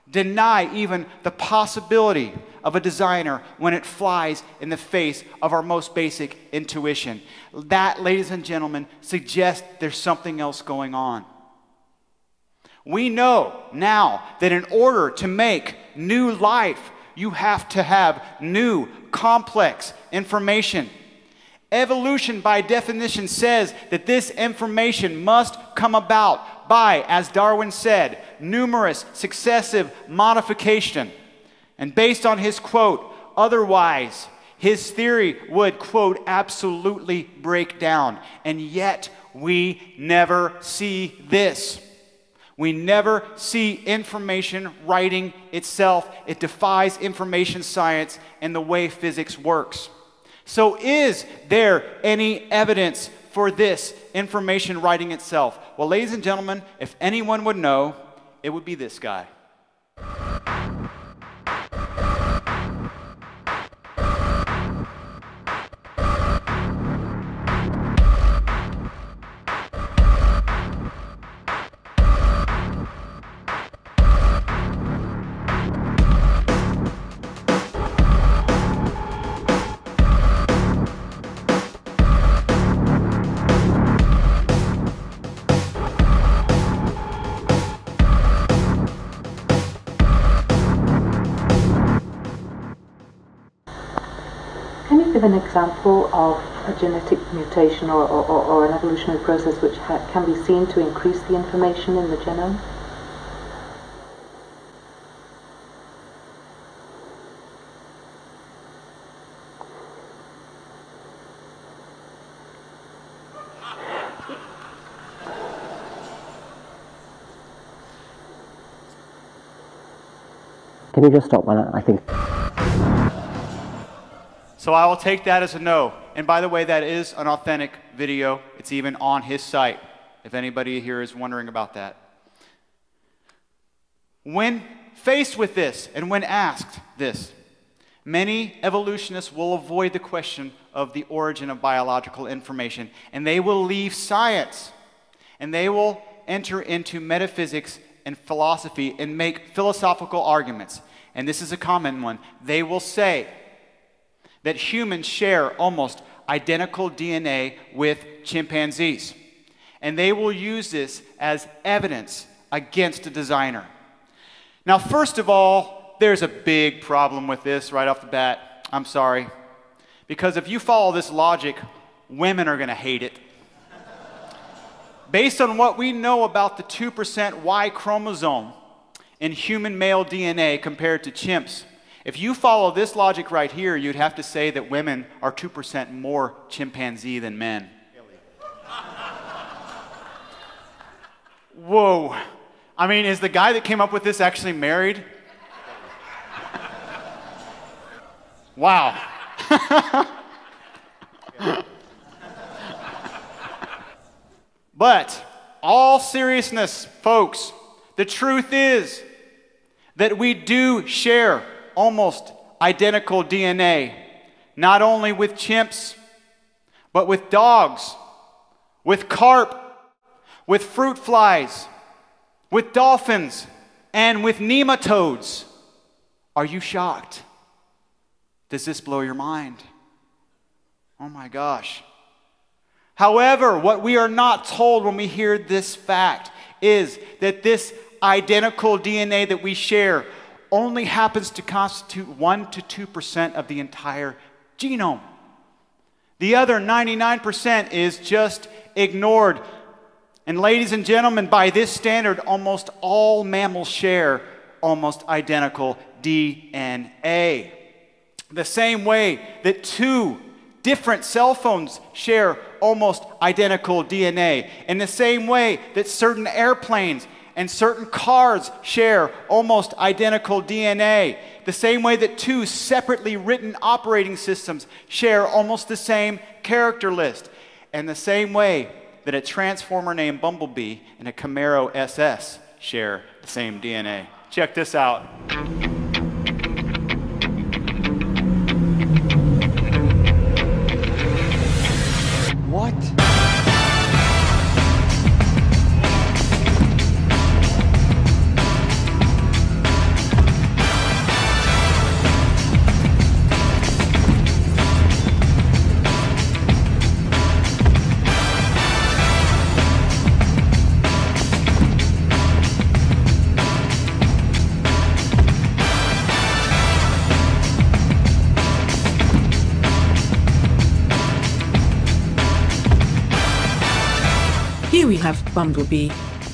deny even the possibility of a designer when it flies in the face of our most basic intuition? That, ladies and gentlemen, suggests there's something else going on. We know now that in order to make new life, you have to have new, complex information. Evolution, by definition, says that this information must come about by, as Darwin said, numerous successive modification. And based on his quote, otherwise, his theory would, quote, absolutely break down. And yet, we never see this. We never see information writing itself. It defies information science and the way physics works. So is there any evidence for this information writing itself? Well, ladies and gentlemen, if anyone would know, it would be this guy. Give an example of a genetic mutation or an evolutionary process which can be seen to increase the information in the genome? Can you just stop when I think... So I will take that as a no. And by the way, that is an authentic video. It's even on his site, if anybody here is wondering about that. When faced with this, and when asked this, many evolutionists will avoid the question of the origin of biological information, and they will leave science, and they will enter into metaphysics and philosophy and make philosophical arguments. And this is a common one. They will say that humans share almost identical DNA with chimpanzees. And they will use this as evidence against a designer. Now, first of all, there's a big problem with this right off the bat. I'm sorry. Because if you follow this logic, women are going to hate it. Based on what we know about the 2% Y chromosome in human male DNA compared to chimps, if you follow this logic right here, you'd have to say that women are 2% more chimpanzee than men. Whoa. I mean, is the guy that came up with this actually married? Wow. But, all seriousness, folks, the truth is that we do share almost identical DNA, not only with chimps, but with dogs, with carp, with fruit flies, with dolphins, and with nematodes. Are you shocked? Does this blow your mind? Oh my gosh. However, what we are not told when we hear this fact is that this identical DNA that we share only happens to constitute 1 to 2% of the entire genome. The other 99% is just ignored. And ladies and gentlemen, by this standard, almost all mammals share almost identical DNA. The same way that two different cell phones share almost identical DNA. In the same way that certain airplanes and certain cars share almost identical DNA. The same way that two separately written operating systems share almost the same character list. And the same way that a transformer named Bumblebee and a Camaro SS share the same DNA. Check this out. What? Here we have Bumblebee.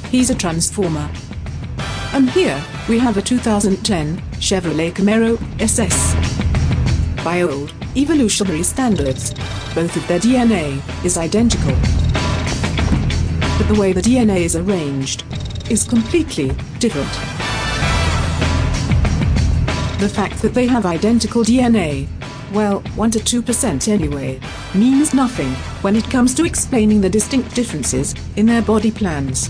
He's a transformer. And here we have a 2010 Chevrolet Camaro SS. By old evolutionary standards, both of their DNA is identical. But the way the DNA is arranged is completely different. The fact that they have identical DNA, well, 1 to 2% anyway, means nothing when it comes to explaining the distinct differences in their body plans.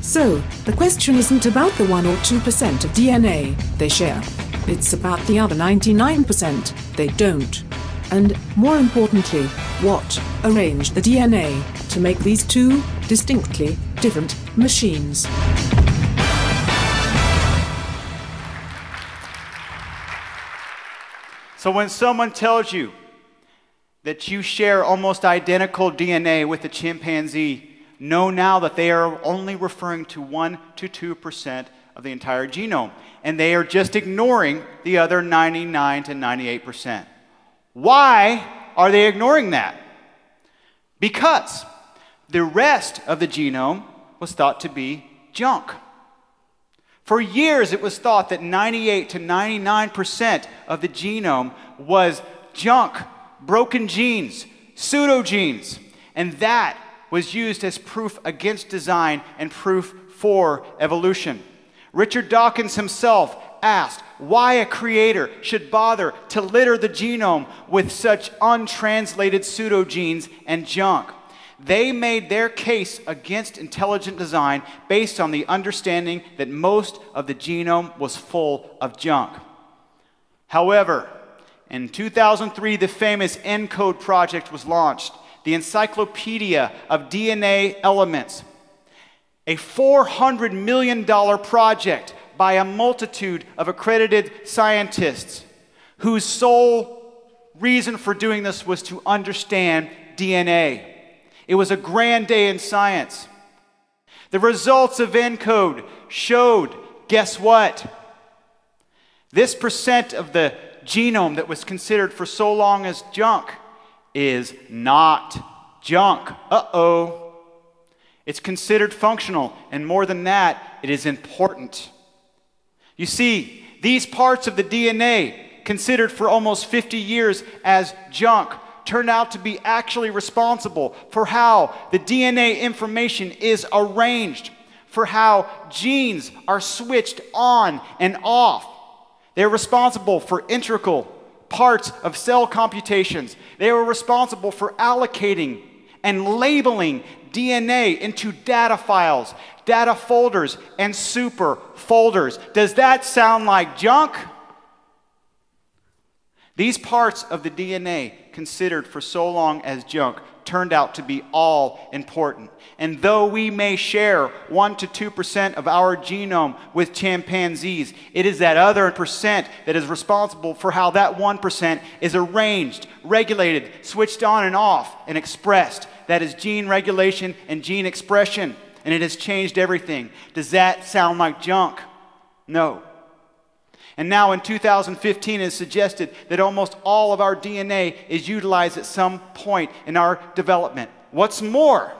So, the question isn't about the 1 or 2% of DNA they share. It's about the other 99% they don't. And, more importantly, what arranged the DNA to make these two distinctly different machines. So when someone tells you that you share almost identical DNA with a chimpanzee, know now that they are only referring to 1 to 2% of the entire genome, and they are just ignoring the other 99 to 98%. Why are they ignoring that? Because the rest of the genome was thought to be junk. For years, it was thought that 98 to 99% of the genome was junk, broken genes, pseudogenes, and that was used as proof against design and proof for evolution. Richard Dawkins himself asked why a creator should bother to litter the genome with such untranslated pseudogenes and junk. They made their case against intelligent design based on the understanding that most of the genome was full of junk. However, in 2003, the famous ENCODE project was launched, the Encyclopedia of DNA Elements, a $400 million project by a multitude of accredited scientists whose sole reason for doing this was to understand DNA. It was a grand day in science. The results of ENCODE showed, guess what? This percent of the genome that was considered for so long as junk is not junk. Uh-oh. It's considered functional, and more than that, it is important. You see, these parts of the DNA, considered for almost 50 years as junk, turned out to be actually responsible for how the DNA information is arranged, for how genes are switched on and off. They're responsible for integral parts of cell computations. They were responsible for allocating and labeling DNA into data files, data folders, and super folders. Does that sound like junk? These parts of the DNA considered for so long as junk turned out to be all important. And though we may share 1 to 2% of our genome with chimpanzees, it is that other percent that is responsible for how that 1% is arranged, regulated, switched on and off, and expressed. That is gene regulation and gene expression. and it has changed everything. Does that sound like junk? No. And now in 2015 it is suggested that almost all of our DNA is utilized at some point in our development. What's more,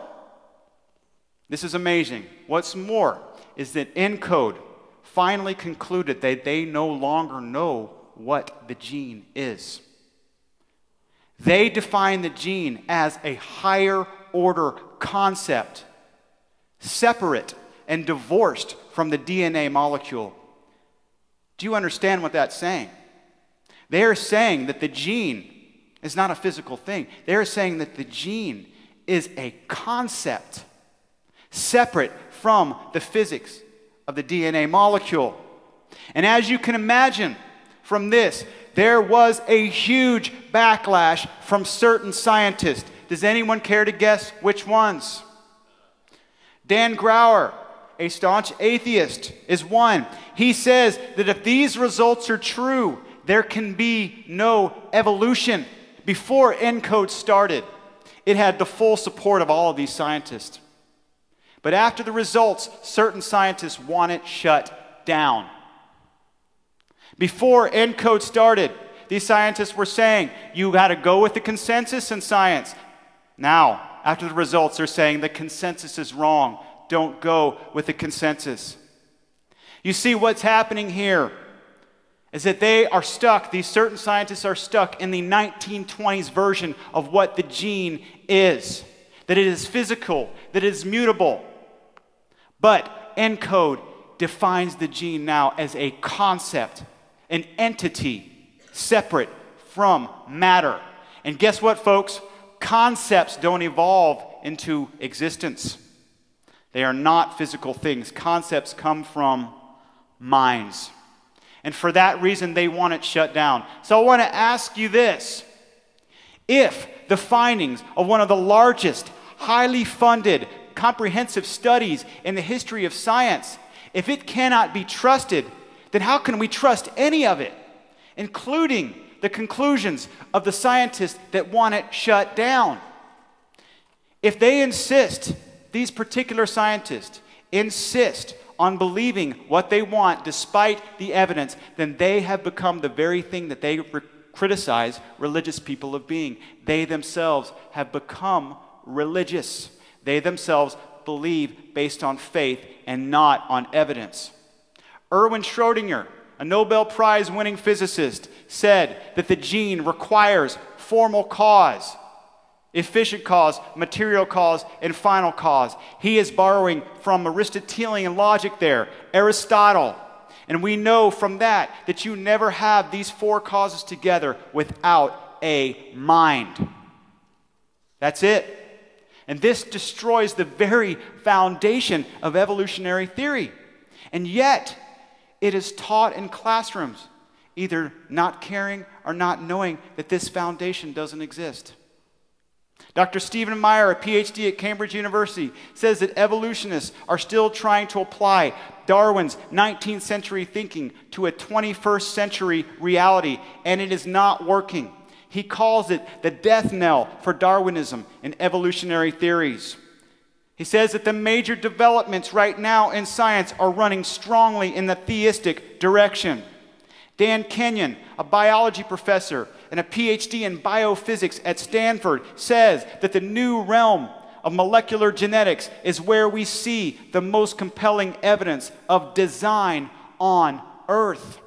this is amazing, what's more is that ENCODE finally concluded that they no longer know what the gene is. They define the gene as a higher order concept, separate and divorced from the DNA molecule. Do you understand what that's saying? They are saying that the gene is not a physical thing. They are saying that the gene is a concept separate from the physics of the DNA molecule. And as you can imagine from this, there was a huge backlash from certain scientists. Does anyone care to guess which ones? Dan Grauer, a staunch atheist, is one. He says that if these results are true, there can be no evolution. Before ENCODE started, it had the full support of all of these scientists. But after the results, certain scientists want it shut down. Before ENCODE started, these scientists were saying, you got to go with the consensus in science. Now, after the results, they're saying the consensus is wrong. Don't go with the consensus. You see, what's happening here is that they are stuck, these certain scientists are stuck in the 1920s version of what the gene is. That it is physical, that it is mutable. But ENCODE defines the gene now as a concept, an entity separate from matter. And guess what, folks? Concepts don't evolve into existence. They are not physical things. Concepts come from minds. And for that reason, they want it shut down. So I want to ask you this. If the findings of one of the largest, highly funded, comprehensive studies in the history of science, if it cannot be trusted, then how can we trust any of it, including the conclusions of the scientists that want it shut down? If they insist, these particular scientists insist on believing what they want despite the evidence, then they have become the very thing that they criticize religious people of being. They themselves have become religious. They themselves believe based on faith and not on evidence. Erwin Schrödinger, a Nobel Prize winning physicist, said that the gene requires formal cause, efficient cause, material cause, and final cause. He is borrowing from Aristotelian logic there, Aristotle. And we know from that that you never have these four causes together without a mind. That's it. And this destroys the very foundation of evolutionary theory. And yet, it is taught in classrooms, either not caring or not knowing that this foundation doesn't exist. Dr. Stephen Meyer, a PhD at Cambridge University, says that evolutionists are still trying to apply Darwin's 19th century thinking to a 21st century reality, and it is not working. He calls it the death knell for Darwinism and evolutionary theories. He says that the major developments right now in science are running strongly in the theistic direction. Dan Kenyon, a biology professor and a PhD in biophysics at Stanford, says that the new realm of molecular genetics is where we see the most compelling evidence of design on Earth.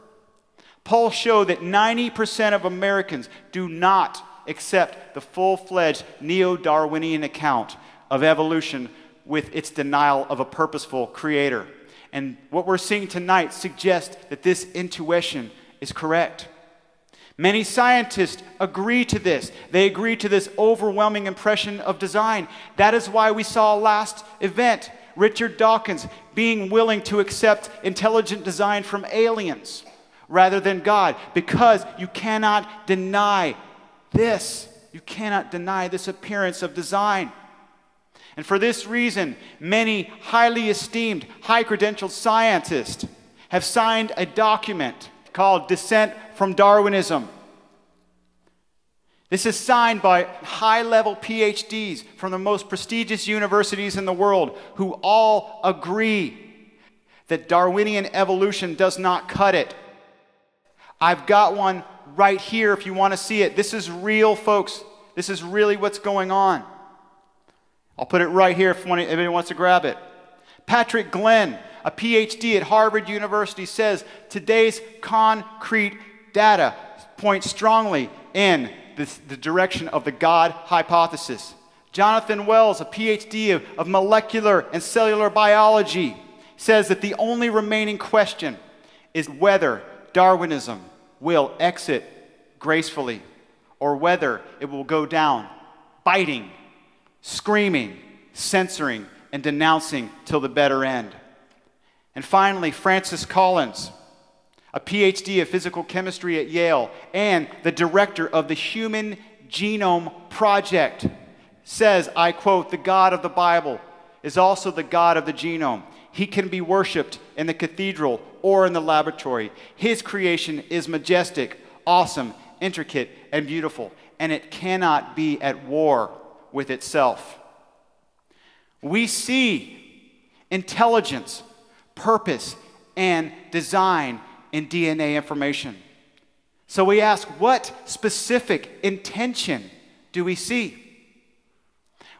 Polls show that 90% of Americans do not accept the full-fledged neo-Darwinian account of evolution with its denial of a purposeful creator. And what we're seeing tonight suggests that this intuition is correct. Many scientists agree to this. They agree to this overwhelming impression of design. That is why we saw last event Richard Dawkins being willing to accept intelligent design from aliens rather than God, because you cannot deny this. You cannot deny this appearance of design. And for this reason, many highly esteemed, high-credentialed scientists have signed a document called Dissent from Darwinism. This is signed by high-level PhDs from the most prestigious universities in the world who all agree that Darwinian evolution does not cut it. I've got one right here if you want to see it. This is real, folks. This is really what's going on. I'll put it right here if anybody wants to grab it. Patrick Glenn, a PhD at Harvard University, says today's concrete data points strongly in the direction of the God hypothesis. Jonathan Wells, a PhD of molecular and cellular biology, says that the only remaining question is whether Darwinism will exit gracefully or whether it will go down biting, screaming, censoring, and denouncing till the bitter end. And finally, Francis Collins, a PhD of physical chemistry at Yale and the director of the Human Genome Project, says, I quote, "The God of the Bible is also the God of the genome. He can be worshipped in the cathedral or in the laboratory. His creation is majestic, awesome, intricate, and beautiful, and it cannot be at war with itself." We see intelligence, purpose, and design in DNA information. So we ask, what specific intention do we see?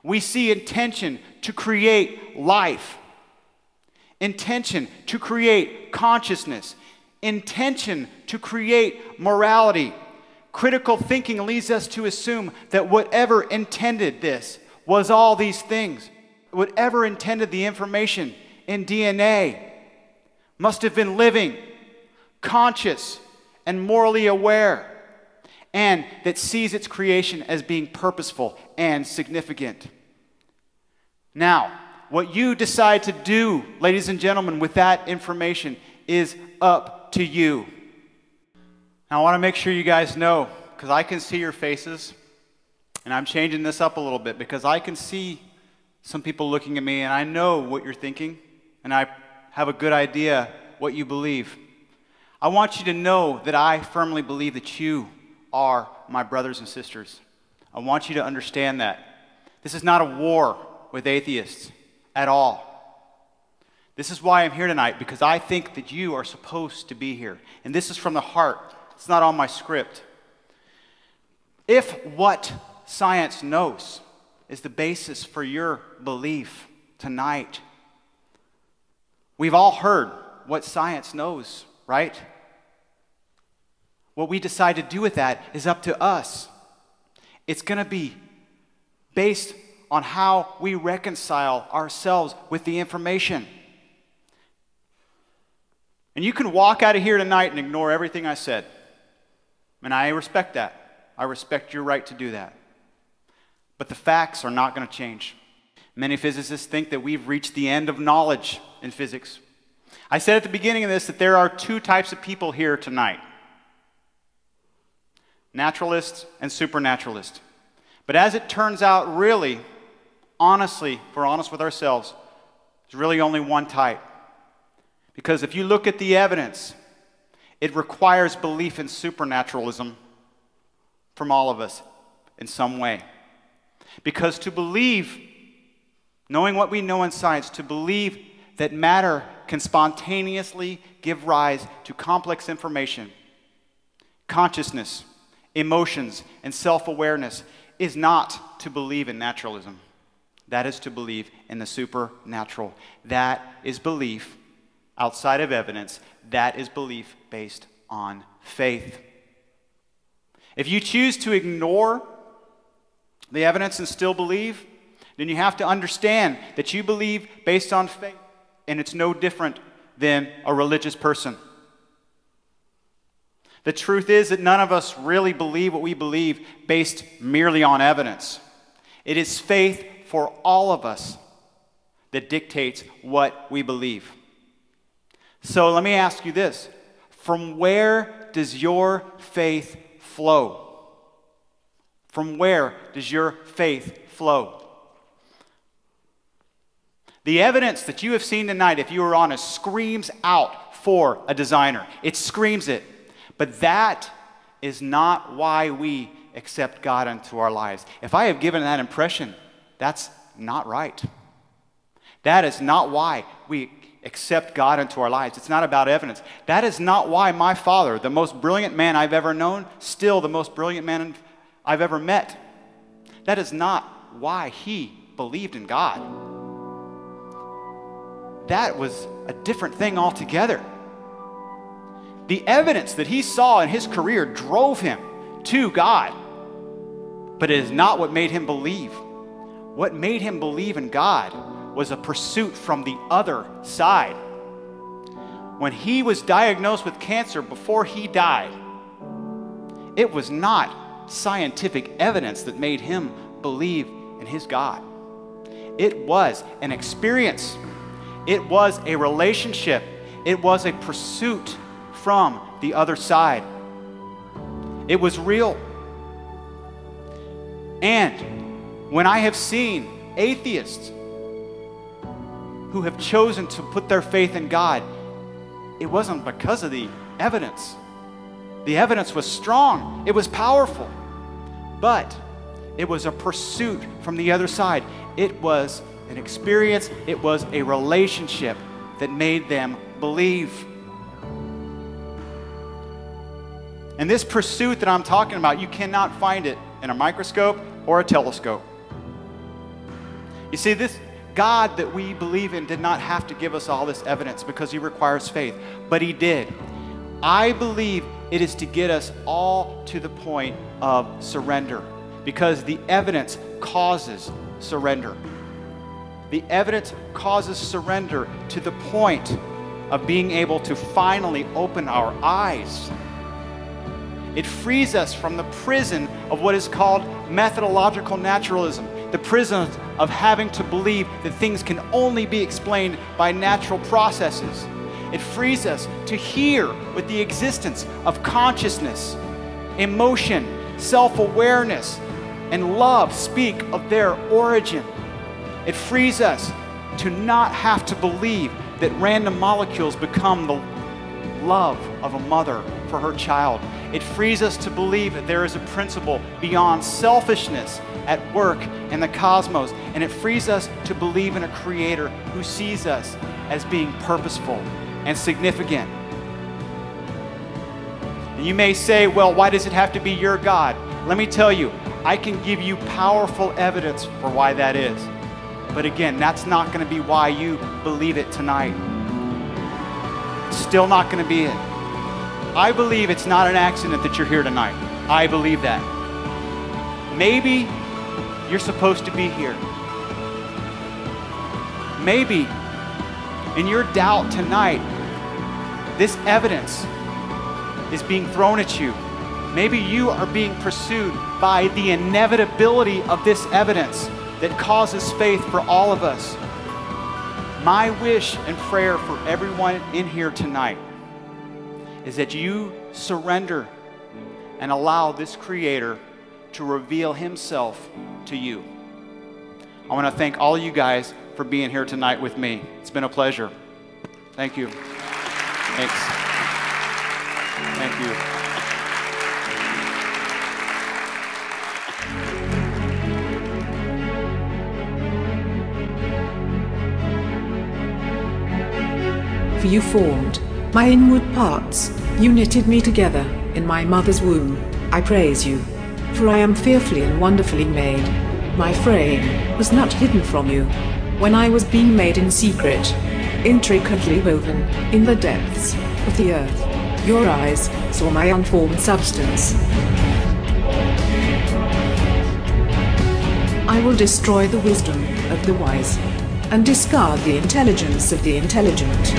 We see intention to create life, intention to create consciousness, intention to create morality. Critical thinking leads us to assume that whatever intended this was all these things. Whatever intended the information in DNA must have been living, conscious, and morally aware, and that sees its creation as being purposeful and significant. Now, what you decide to do, ladies and gentlemen, with that information is up to you. Now, I want to make sure you guys know, because I can see your faces, and I'm changing this up a little bit because I can see some people looking at me, and I know what you're thinking, and I have a good idea what you believe. I want you to know that I firmly believe that you are my brothers and sisters. I want you to understand that. This is not a war with atheists at all. This is why I'm here tonight, because I think that you are supposed to be here. And this is from the heart. It's not on my script. If what science knows is the basis for your belief tonight, we've all heard what science knows, right? What we decide to do with that is up to us. It's going to be based on how we reconcile ourselves with the information. And you can walk out of here tonight and ignore everything I said. And I respect that. I respect your right to do that. But the facts are not going to change. Many physicists think that we've reached the end of knowledge in physics. I said at the beginning of this that there are two types of people here tonight: naturalists and supernaturalists. But as it turns out, really, honestly, if we're honest with ourselves, there's really only one type. Because if you look at the evidence, it requires belief in supernaturalism from all of us in some way. Because to believe, knowing what we know in science, to believe that matter can spontaneously give rise to complex information, consciousness, emotions, and self-awareness is not to believe in naturalism. That is to believe in the supernatural. That is belief outside of evidence. That is belief based on faith. If you choose to ignore the evidence and still believe, then you have to understand that you believe based on faith, and it's no different than a religious person. The truth is that none of us really believe what we believe based merely on evidence. It is faith for all of us that dictates what we believe. So let me ask you this: from where does your faith flow? From where does your faith flow? The evidence that you have seen tonight, if you are honest, screams out for a designer. It screams it. But that is not why we accept God into our lives. If I have given that impression, that's not right. That is not why we accept God into our lives. It's not about evidence. That is not why my father, the most brilliant man I've ever known, still the most brilliant man I've ever met, that is not why he believed in God. That was a different thing altogether. The evidence that he saw in his career drove him to God, but it is not what made him believe. What made him believe in God was a pursuit from the other side. When he was diagnosed with cancer before he died, it was not scientific evidence that made him believe in his God. It was an experience. It was a relationship. It was a pursuit from the other side. It was real. And when I have seen atheists who have chosen to put their faith in God, it wasn't because of the evidence. The evidence was strong. It was powerful. But it was a pursuit from the other side. It was an experience. It was a relationship that made them believe. And this pursuit that I'm talking about, you cannot find it in a microscope or a telescope. You see, this God that we believe in did not have to give us all this evidence because he requires faith, but he did. I believe it is to get us all to the point of surrender, because the evidence causes surrender. The evidence causes surrender to the point of being able to finally open our eyes. It frees us from the prison of what is called methodological naturalism, the prison of having to believe that things can only be explained by natural processes. It frees us to hear with the existence of consciousness, emotion, self-awareness, and love speak of their origin. It frees us to not have to believe that random molecules become the love of a mother for her child. It frees us to believe that there is a principle beyond selfishness at work in the cosmos. And it frees us to believe in a creator who sees us as being purposeful and significant. And you may say, well, why does it have to be your God? Let me tell you, I can give you powerful evidence for why that is. But again, that's not going to be why you believe it tonight. It's still not going to be it. I believe it's not an accident that you're here tonight. I believe that. Maybe you're supposed to be here. Maybe in your doubt tonight, this evidence is being thrown at you. Maybe you are being pursued by the inevitability of this evidence that causes faith for all of us. My wish and prayer for everyone in here tonight is that you surrender and allow this Creator to reveal Himself to you. I want to thank all of you guys for being here tonight with me. It's been a pleasure. Thank you. Thanks. Thank you. For you formed my inward parts, you knitted me together in my mother's womb. I praise you, for I am fearfully and wonderfully made. My frame was not hidden from you when I was being made in secret, intricately woven in the depths of the earth. Your eyes saw my unformed substance. I will destroy the wisdom of the wise and discard the intelligence of the intelligent.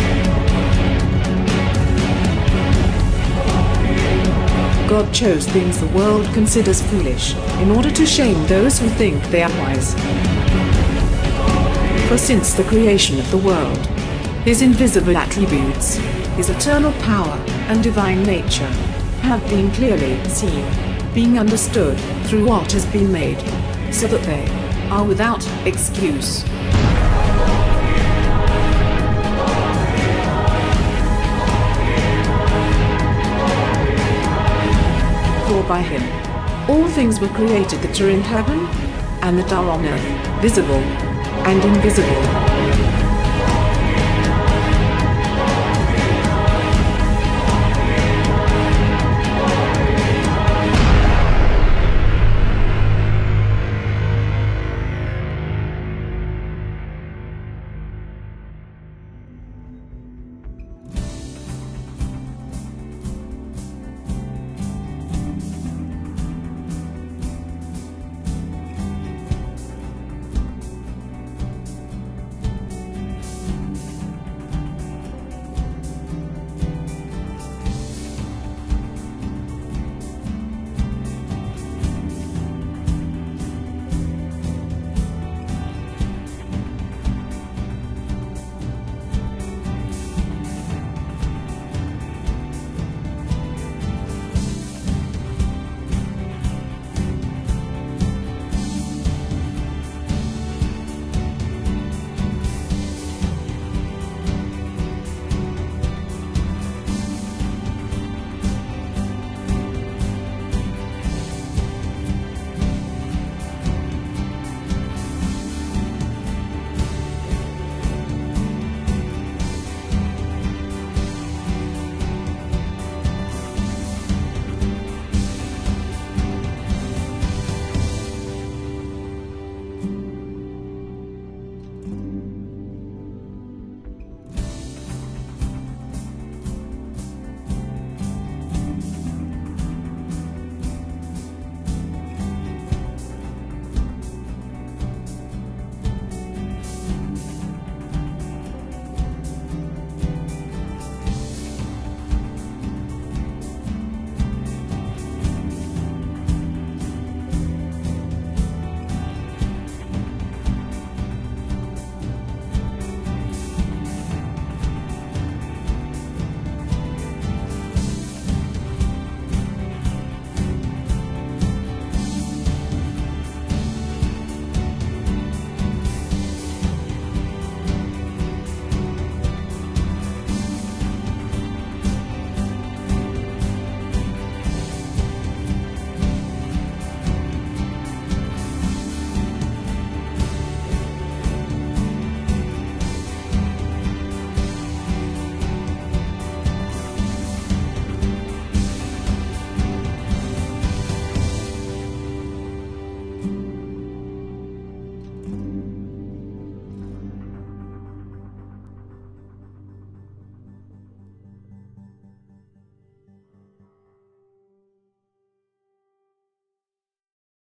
God chose things the world considers foolish in order to shame those who think they are wise. For since the creation of the world, His invisible attributes, His eternal power and divine nature have been clearly seen, being understood through what has been made, so that they are without excuse. For by Him All things were created that are in heaven and that are on earth, visible and invisible,